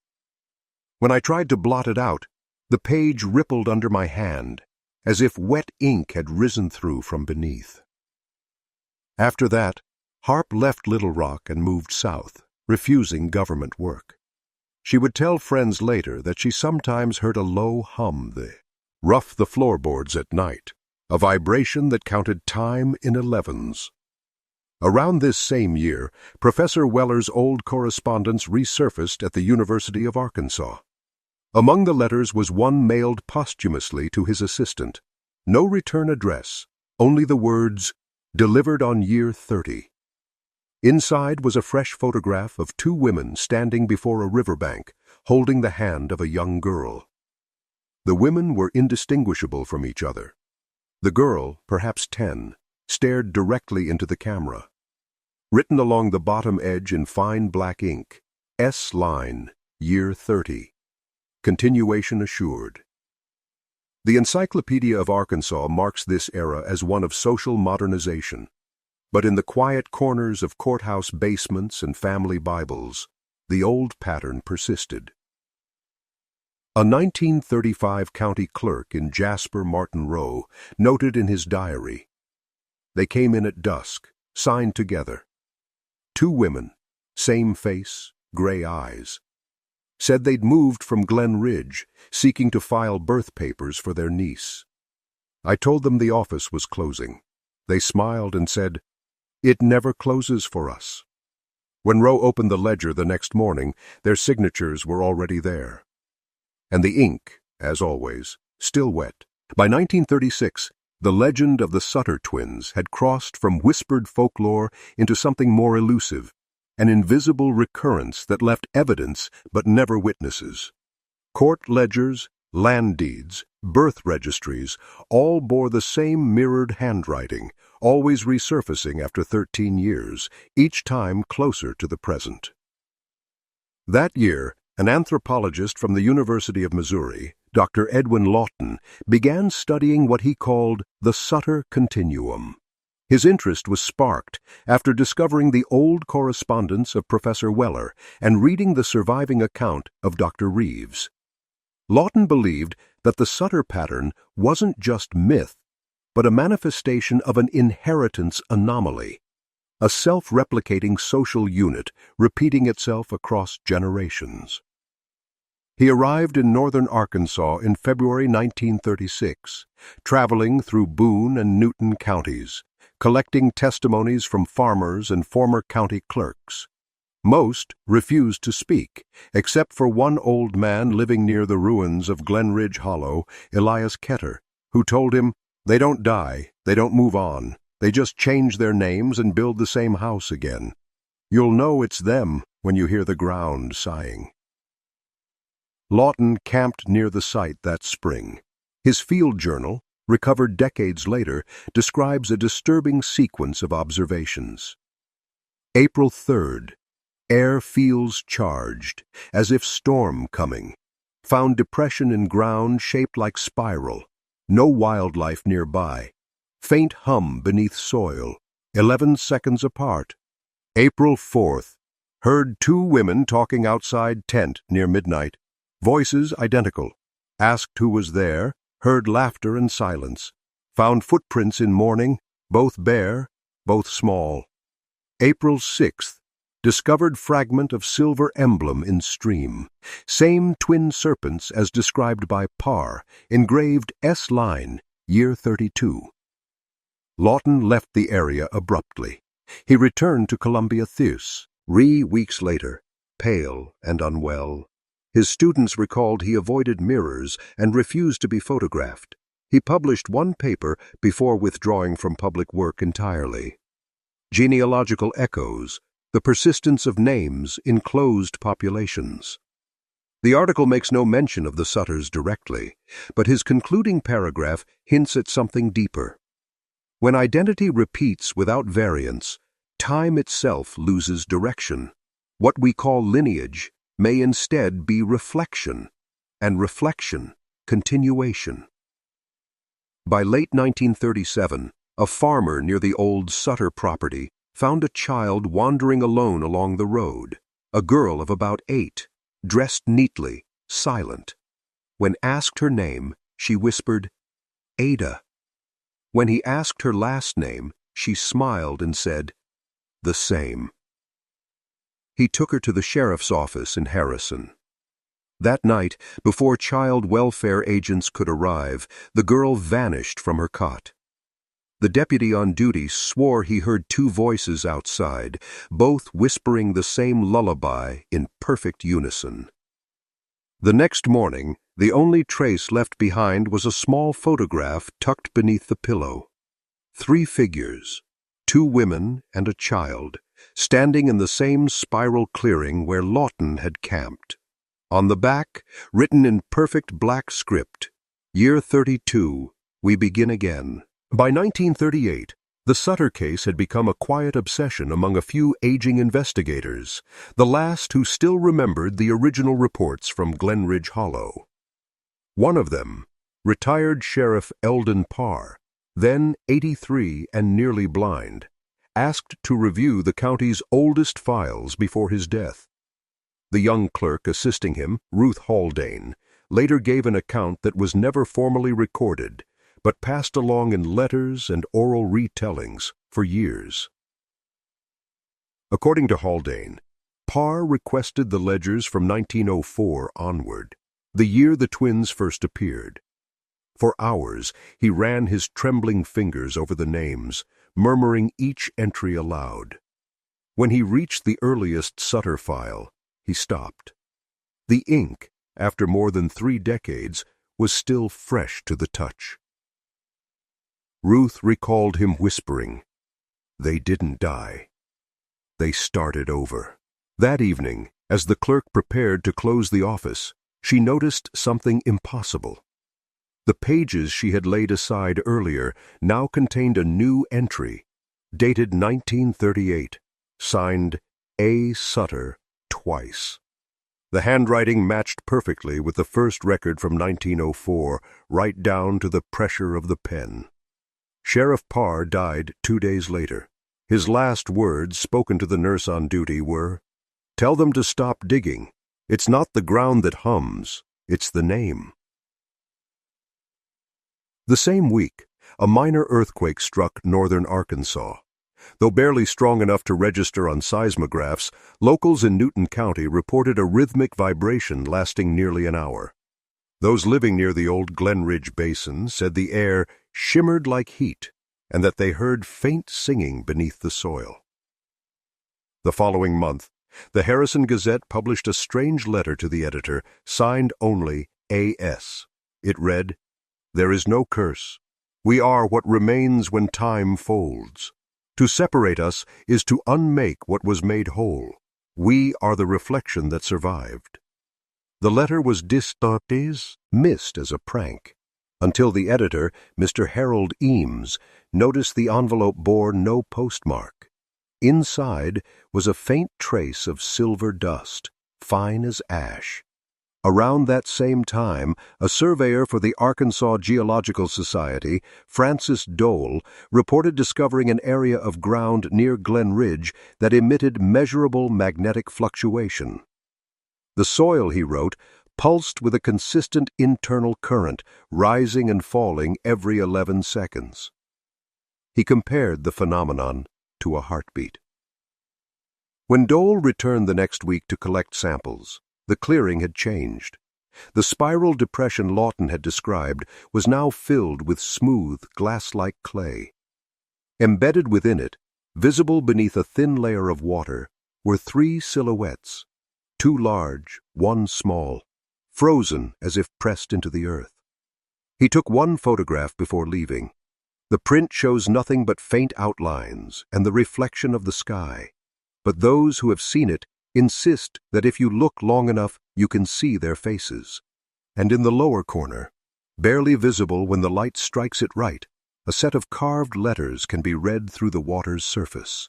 When I tried to blot it out, the page rippled under my hand, as if wet ink had risen through from beneath. After that, Harp left Little Rock and moved south, refusing government work. She would tell friends later that she sometimes heard a low hum rough the floorboards at night, a vibration that counted time in 11s. Around this same year, Professor Weller's old correspondence resurfaced at the University of Arkansas. Among the letters was one mailed posthumously to his assistant. No return address, only the words, "Delivered on year 30." Inside was a fresh photograph of 2 women standing before a riverbank, holding the hand of a young girl. The women were indistinguishable from each other. The girl, perhaps 10, stared directly into the camera. Written along the bottom edge in fine black ink, Line, year 30. Continuation assured. The Encyclopedia of Arkansas marks this era as one of social modernization, but in the quiet corners of courthouse basements and family Bibles, the old pattern persisted. A 1935 county clerk in Jasper Martin Row noted in his diary, "They came in at dusk, signed together. 2 women, same face, gray eyes. Said they'd moved from Glenridge, seeking to file birth papers for their niece. I told them the office was closing. They smiled and said, 'It never closes for us.' When Rowe opened the ledger the next morning, their signatures were already there. And the ink, as always, still wet. By 1936, the legend of the Sutter Twins had crossed from whispered folklore into something more elusive, an invisible recurrence that left evidence but never witnesses. Court ledgers, land deeds, birth registries all bore the same mirrored handwriting, always resurfacing after 13 years, each time closer to the present. That year, an anthropologist from the University of Missouri, Dr. Edwin Lawton, began studying what he called the Sutter Continuum. His interest was sparked after discovering the old correspondence of Professor Weller and reading the surviving account of Dr. Reeves. Lawton believed that the Sutter pattern wasn't just myth, but a manifestation of an inheritance anomaly, a self-replicating social unit repeating itself across generations. He arrived in northern Arkansas in February 1936, traveling through Boone and Newton counties, collecting testimonies from farmers and former county clerks. Most refused to speak, except for one old man living near the ruins of Glenridge Hollow, Elias Ketter, who told him, "They don't die, they don't move on, they just change their names and build the same house again. You'll know it's them when you hear the ground sighing." Lawton camped near the site that spring. His field journal, recovered decades later, describes a disturbing sequence of observations. April 3rd. Air feels charged, as if storm coming. Found depression in ground shaped like spiral. No wildlife nearby. Faint hum beneath soil, 11 seconds apart. April 4th. Heard 2 women talking outside tent near midnight. Voices identical. Asked who was there. Heard laughter and silence. Found footprints in morning, both bare, both small. April 6th. Discovered fragment of silver emblem in stream. Same twin serpents as described by Parr, engraved Line, year 32. Lawton left the area abruptly. He returned to Columbia Theus, weeks later, pale and unwell. His students recalled he avoided mirrors and refused to be photographed. He published one paper before withdrawing from public work entirely. Genealogical Echoes, the Persistence of Names in Closed Populations. The article makes no mention of the Sutters directly, but his concluding paragraph hints at something deeper. When identity repeats without variance, time itself loses direction. What we call lineage may instead be reflection, and reflection, continuation. By late 1937, a farmer near the old Sutter property found a child wandering alone along the road, a girl of about 8, dressed neatly, silent. When asked her name, she whispered, "Ada." When he asked her last name, she smiled and said, "The same." He took her to the sheriff's office in Harrison. That night, before child welfare agents could arrive, the girl vanished from her cot. The deputy on duty swore he heard 2 voices outside, both whispering the same lullaby in perfect unison. The next morning, the only trace left behind was a small photograph tucked beneath the pillow. 3 figures, 2 women and a child, standing in the same spiral clearing where Lawton had camped. On the back, written in perfect black script, "Year 32, we begin again." By 1938, The Sutter case had become a quiet obsession among a few aging investigators, the last who still remembered the original reports from Glenridge Hollow. One of them, retired Sheriff Eldon Parr, then 83 and nearly blind, asked to review the county's oldest files before his death. The young clerk assisting him, Ruth Haldane, later gave an account that was never formally recorded, but passed along in letters and oral retellings for years. According to Haldane, Parr requested the ledgers from 1904 onward, the year the twins first appeared. For hours he ran his trembling fingers over the names, murmuring each entry aloud. When he reached the earliest Sutter file, he stopped. The ink, after more than 3 decades, was still fresh to the touch. Ruth recalled him whispering, "They didn't die. They started over." That evening, as the clerk prepared to close the office, she noticed something impossible. The pages she had laid aside earlier now contained a new entry, dated 1938, signed A. Sutter twice. The handwriting matched perfectly with the first record from 1904, right down to the pressure of the pen. Sheriff Parr died 2 days later. His last words, spoken to the nurse on duty, were, "Tell them to stop digging. It's not the ground that hums, it's the name." The same week, a minor earthquake struck northern Arkansas. Though barely strong enough to register on seismographs, locals in Newton County reported a rhythmic vibration lasting nearly an hour. Those living near the old Glenridge Basin said the air shimmered like heat and that they heard faint singing beneath the soil. The following month, the Harrison Gazette published a strange letter to the editor, signed only A.S. It read, "There is no curse. We are what remains when time folds. To separate us is to unmake what was made whole. We are the reflection that survived." The letter was missed as a prank, until the editor, Mr. Harold Eames, noticed the envelope bore no postmark. Inside was a faint trace of silver dust, fine as ash. Around that same time, a surveyor for the Arkansas Geological Society, Francis Dole, reported discovering an area of ground near Glenridge that emitted measurable magnetic fluctuation. The soil, he wrote, pulsed with a consistent internal current, rising and falling every 11 seconds. He compared the phenomenon to a heartbeat. When Dole returned the next week to collect samples, the clearing had changed. The spiral depression Lawton had described was now filled with smooth, glass-like clay. Embedded within it, visible beneath a thin layer of water, were 3 silhouettes, 2 large, 1 small, frozen as if pressed into the earth. He took one photograph before leaving. The print shows nothing but faint outlines and the reflection of the sky, but those who have seen it insist that if you look long enough, you can see their faces. And in the lower corner, barely visible when the light strikes it right, a set of carved letters can be read through the water's surface.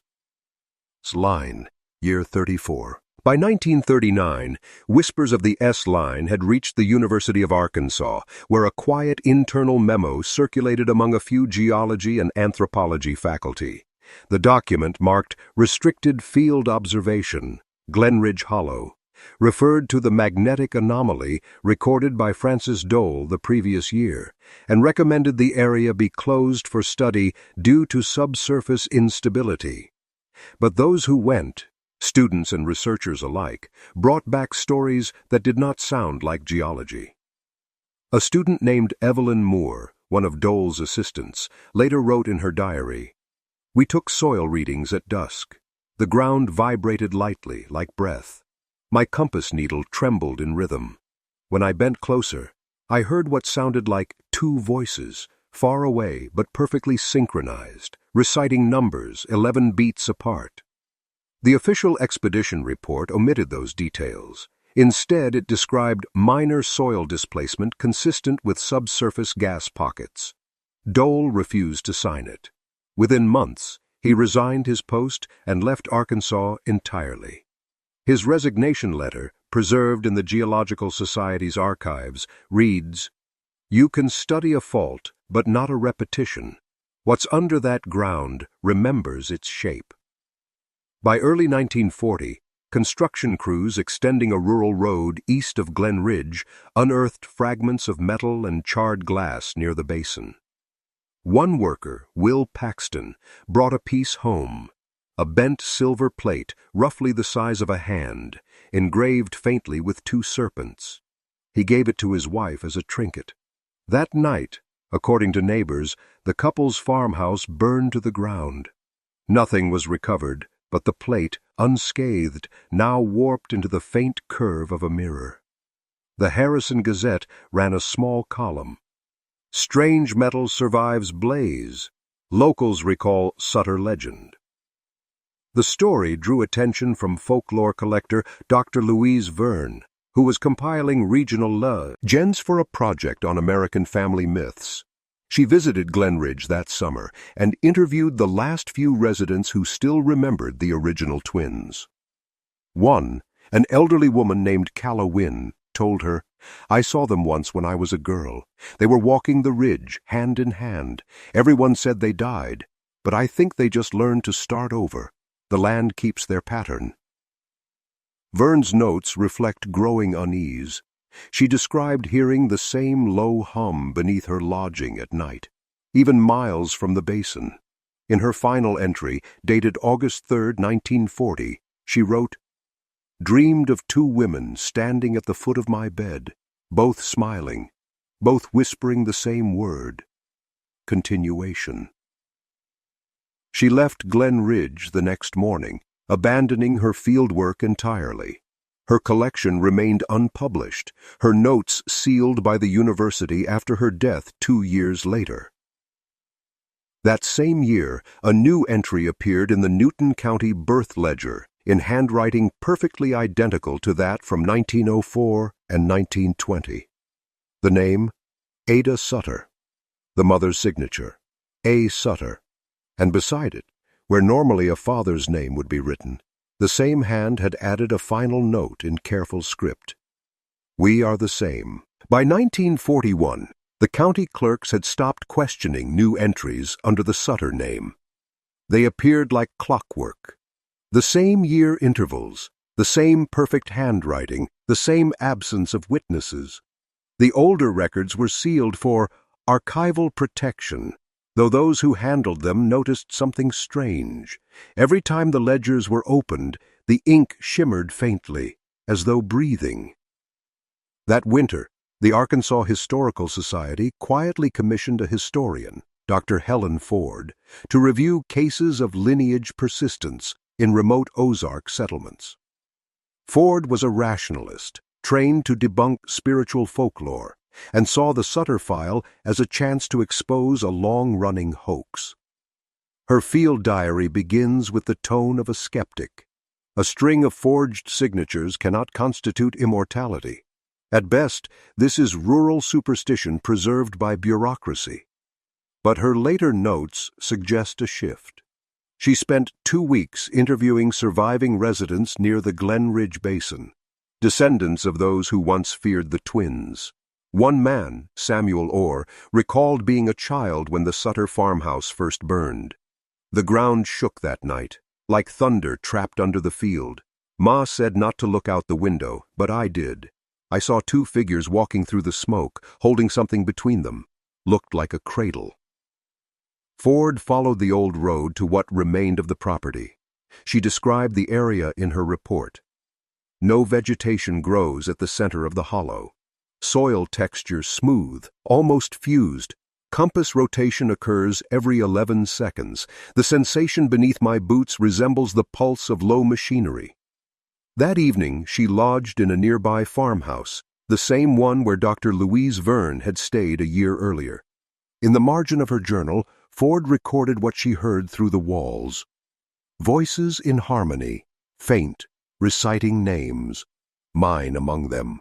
Line, year 34. By 1939, whispers of the S-Line had reached the University of Arkansas, where a quiet internal memo circulated among a few geology and anthropology faculty. The document marked Restricted Field Observation, Glenridge Hollow, referred to the magnetic anomaly recorded by Francis Dole the previous year, and recommended the area be closed for study due to subsurface instability. But those who went, students and researchers alike, brought back stories that did not sound like geology. A student named Evelyn Moore, one of Dole's assistants, later wrote in her diary, "We took soil readings at dusk. The ground vibrated lightly, like breath. My compass needle trembled in rhythm. When I bent closer, I heard what sounded like 2 voices, far away but perfectly synchronized, reciting numbers 11 beats apart." The official expedition report omitted those details. Instead, it described minor soil displacement consistent with subsurface gas pockets. Dole refused to sign it. Within months, he resigned his post and left Arkansas entirely. His resignation letter, preserved in the Geological Society's archives, reads, "You can study a fault, but not a repetition. What's under that ground remembers its shape." By early 1940, construction crews extending a rural road east of Glenridge unearthed fragments of metal and charred glass near the basin. One worker, Will Paxton, brought a piece home, a bent silver plate roughly the size of a hand, engraved faintly with two serpents. He gave it to his wife as a trinket. That night, according to neighbors, the couple's farmhouse burned to the ground. Nothing was recovered, but the plate, unscathed, now warped into the faint curve of a mirror. The Harrison Gazette ran a small column. "Strange metal survives blaze. Locals recall Sutter legend." The story drew attention from folklore collector Dr. Louise Verne, who was compiling regional legends for a project on American family myths. She visited Glenridge that summer and interviewed the last few residents who still remembered the original twins. One, an elderly woman named Calla Wynne, told her, "I saw them once when I was a girl. They were walking the ridge, hand in hand. Everyone said they died, but I think they just learned to start over. The land keeps their pattern." Verne's notes reflect growing unease. She described hearing the same low hum beneath her lodging at night, even miles from the basin. In her final entry, dated August 3, 1940, she wrote, "Dreamed of two women standing at the foot of my bed, both smiling, both whispering the same word. Continuation." She left Glenridge the next morning, abandoning her fieldwork entirely. Her collection remained unpublished, her notes sealed by the university after her death 2 years later. That same year, a new entry appeared in the Newton County Birth Ledger in handwriting perfectly identical to that from 1904 and 1920. The name, Ada Sutter. The mother's signature, A. Sutter. And beside it, where normally a father's name would be written, the same hand had added a final note in careful script. "We are the same." By 1941, the county clerks had stopped questioning new entries under the Sutter name. They appeared like clockwork. The same year intervals, the same perfect handwriting, the same absence of witnesses. The older records were sealed for archival protection, though those who handled them noticed something strange. Every time the ledgers were opened, the ink shimmered faintly, as though breathing. That winter, the Arkansas Historical Society quietly commissioned a historian, Dr. Helen Ford, to review cases of lineage persistence in remote Ozark settlements. Ford was a rationalist, trained to debunk spiritual folklore, and saw the Sutter file as a chance to expose a long-running hoax. Her field diary begins with the tone of a skeptic. A string of forged signatures cannot constitute immortality. At best, this is rural superstition preserved by bureaucracy. But her later notes suggest a shift. She spent 2 weeks interviewing surviving residents near the Glenridge Basin, descendants of those who once feared the twins. One man, Samuel Orr, recalled being a child when the Sutter farmhouse first burned. The ground shook that night, like thunder trapped under the field. Ma said not to look out the window, but I did. I saw 2 figures walking through the smoke, holding something between them. Looked like a cradle. Ford followed the old road to what remained of the property. She described the area in her report. No vegetation grows at the center of the hollow. Soil texture smooth, almost fused. Compass rotation occurs every 11 seconds. The sensation beneath my boots resembles the pulse of low machinery. That evening, she lodged in a nearby farmhouse, the same one where Dr. Louise Verne had stayed a year earlier. In the margin of her journal, Ford recorded what she heard through the walls. Voices in harmony, faint, reciting names, mine among them.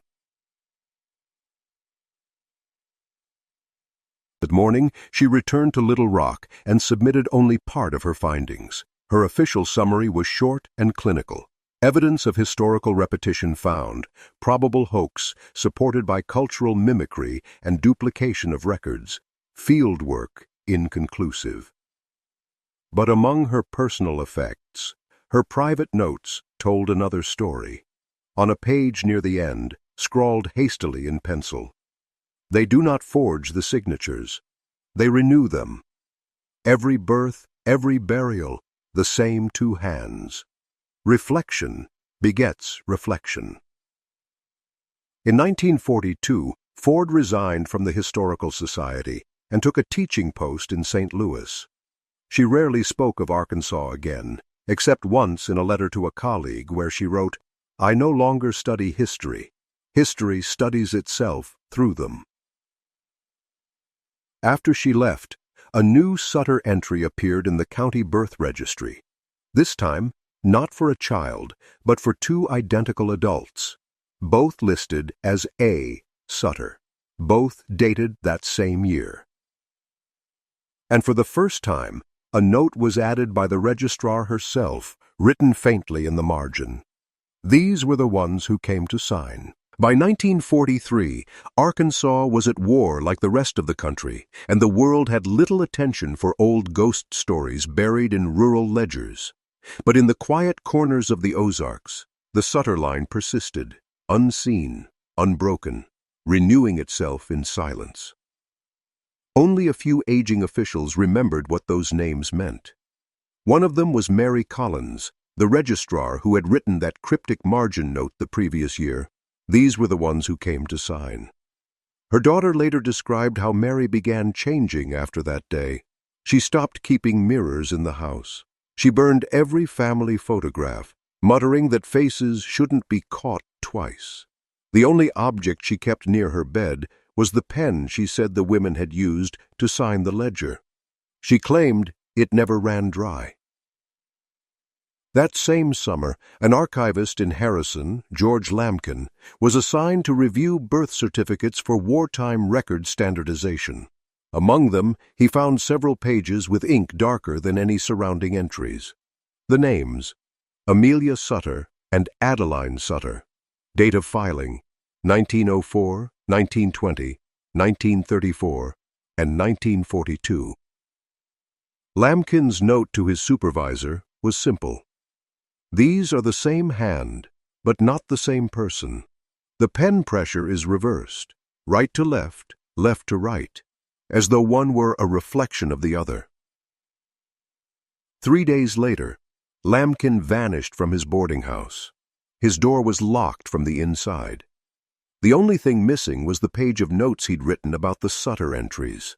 morning, she returned to Little Rock and submitted only part of her findings. Her official summary was short and clinical. Evidence of historical repetition found, probable hoax supported by cultural mimicry and duplication of records, fieldwork inconclusive. But among her personal effects, her private notes told another story. On a page near the end, scrawled hastily in pencil, "They do not forge the signatures. They renew them. Every birth, every burial, the same two hands. Reflection begets reflection." In 1942, Ford resigned from the Historical Society and took a teaching post in St. Louis. She rarely spoke of Arkansas again, except once in a letter to a colleague where she wrote, "I no longer study history. History studies itself through them." After she left, a new Sutter entry appeared in the county birth registry. This time, not for a child, but for two identical adults, both listed as A. Sutter, both dated that same year. And for the first time, a note was added by the registrar herself, written faintly in the margin. These were the ones who came to sign. By 1943, Arkansas was at war like the rest of the country, and the world had little attention for old ghost stories buried in rural ledgers. But in the quiet corners of the Ozarks, the Sutter Line persisted, unseen, unbroken, renewing itself in silence. Only a few aging officials remembered what those names meant. One of them was Mary Collins, the registrar who had written that cryptic margin note the previous year. These were the ones who came to sign. Her daughter later described how Mary began changing after that day. She stopped keeping mirrors in the house. She burned every family photograph, muttering that faces shouldn't be caught twice. The only object she kept near her bed was the pen she said the women had used to sign the ledger. She claimed it never ran dry. That same summer, an archivist in Harrison, George Lamkin, was assigned to review birth certificates for wartime record standardization. Among them, he found several pages with ink darker than any surrounding entries. The names: Amelia Sutter and Adeline Sutter. Date of filing: 1904, 1920, 1934, and 1942. Lamkin's note to his supervisor was simple. These are the same hand, but not the same person. The pen pressure is reversed, right to left, left to right, as though one were a reflection of the other. 3 days later, Lamkin vanished from his boarding house. His door was locked from the inside. The only thing missing was the page of notes he'd written about the Sutter entries.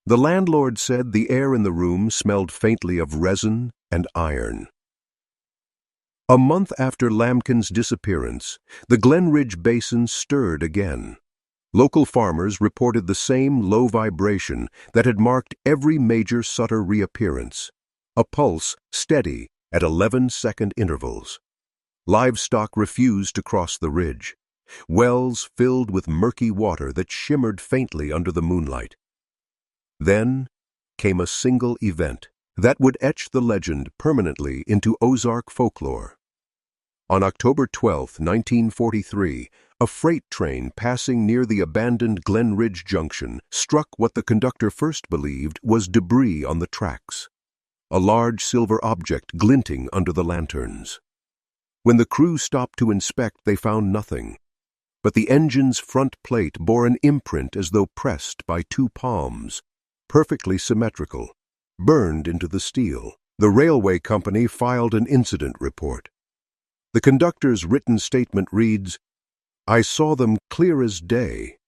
The landlord said the air in the room smelled faintly of resin and iron. A month after Lamkin's disappearance, the Glenridge Basin stirred again. Local farmers reported the same low vibration that had marked every major Sutter reappearance, a pulse steady at 11-second intervals. Livestock refused to cross the ridge. Wells filled with murky water that shimmered faintly under the moonlight. Then came a single event that would etch the legend permanently into Ozark folklore. On October 12, 1943, a freight train passing near the abandoned Glenridge Junction struck what the conductor first believed was debris on the tracks, a large silver object glinting under the lanterns. When the crew stopped to inspect, they found nothing, but the engine's front plate bore an imprint as though pressed by two palms, perfectly symmetrical, burned into the steel. The railway company filed an incident report. The conductor's written statement reads, "I saw them clear as day.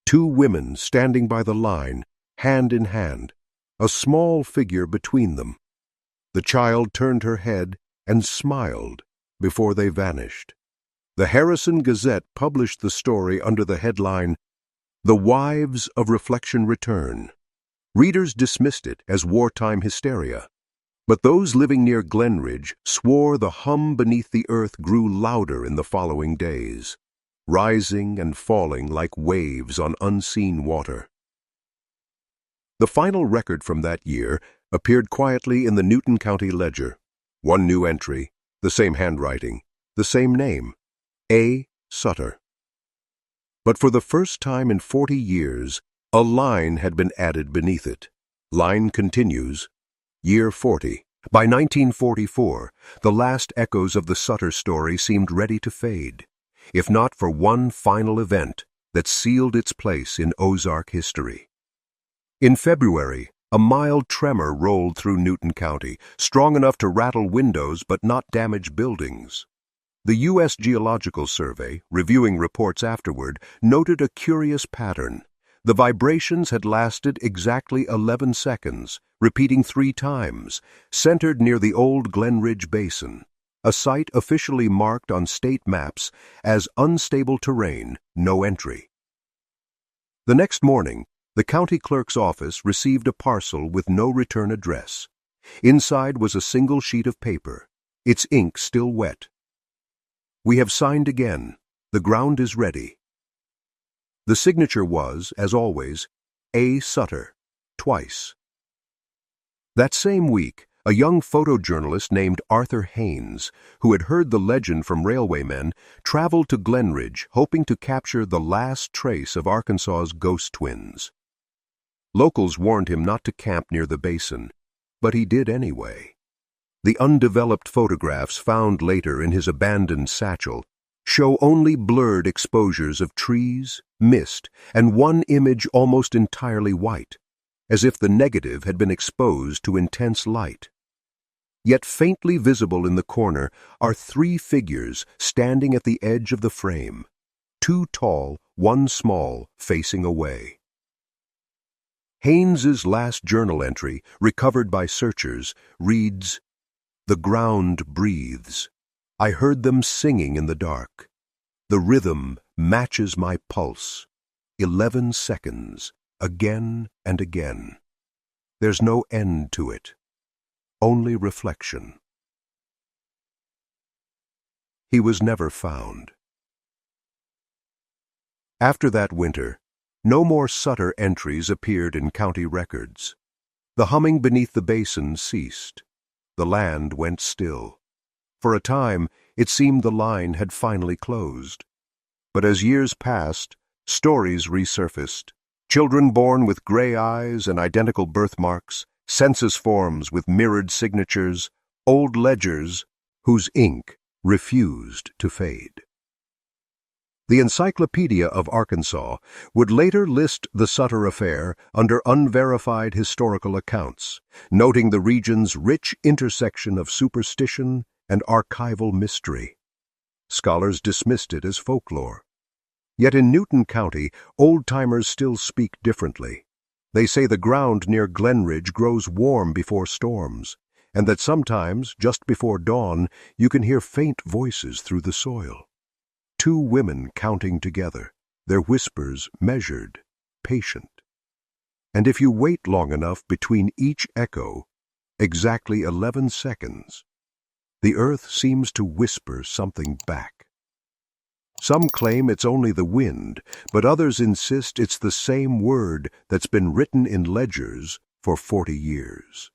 Two women standing by the line, hand in hand, a small figure between them. The child turned her head and smiled before they vanished." The Harrison Gazette published the story under the headline, "The Wives of Reflection Return." Readers dismissed it as wartime hysteria, but those living near Glenridge swore the hum beneath the earth grew louder in the following days, rising and falling like waves on unseen water. The final record from that year appeared quietly in the Newton County Ledger. One new entry, the same handwriting, the same name, A. Sutter. But for the first time in 40 years, a line had been added beneath it. Line continues, year 40. By 1944, the last echoes of the Sutter story seemed ready to fade, if not for one final event that sealed its place in Ozark history. In February, a mild tremor rolled through Newton County, strong enough to rattle windows but not damage buildings. The U.S. Geological Survey, reviewing reports afterward, noted a curious pattern. The vibrations had lasted exactly 11 seconds, repeating 3 times, centered near the old Glenridge Basin, a site officially marked on state maps as unstable terrain, no entry. The next morning, the county clerk's office received a parcel with no return address. Inside was a single sheet of paper, its ink still wet. "We have signed again. The ground is ready." The signature was, as always, A. Sutter, twice. That same week, a young photojournalist named Arthur Haynes, who had heard the legend from railwaymen, traveled to Glenridge hoping to capture the last trace of Arkansas's ghost twins. Locals warned him not to camp near the basin, but he did anyway. The undeveloped photographs found later in his abandoned satchel show only blurred exposures of trees, mist, and one image almost entirely white, as if the negative had been exposed to intense light. Yet faintly visible in the corner are 3 figures standing at the edge of the frame, 2 tall, 1 small, facing away. Haynes's last journal entry, recovered by searchers, reads, "The ground breathes. I heard them singing in the dark. The rhythm matches my pulse. 11 seconds, again and again. There's no end to it. Only reflection." He was never found. After that winter, no more Sutter entries appeared in county records. The humming beneath the basin ceased. The land went still. For a time, it seemed the line had finally closed. But as years passed, stories resurfaced. Children born with gray eyes and identical birthmarks, census forms with mirrored signatures, old ledgers whose ink refused to fade. The Encyclopedia of Arkansas would later list the Sutter affair under unverified historical accounts, noting the region's rich intersection of superstition and archival mystery. Scholars dismissed it as folklore. Yet in Newton County, old-timers still speak differently. They say the ground near Glenridge grows warm before storms, and that sometimes, just before dawn, you can hear faint voices through the soil. 2 women counting together, their whispers measured, patient. And if you wait long enough between each echo, exactly 11 seconds, the earth seems to whisper something back. Some claim it's only the wind, but others insist it's the same word that's been written in ledgers for 40 years.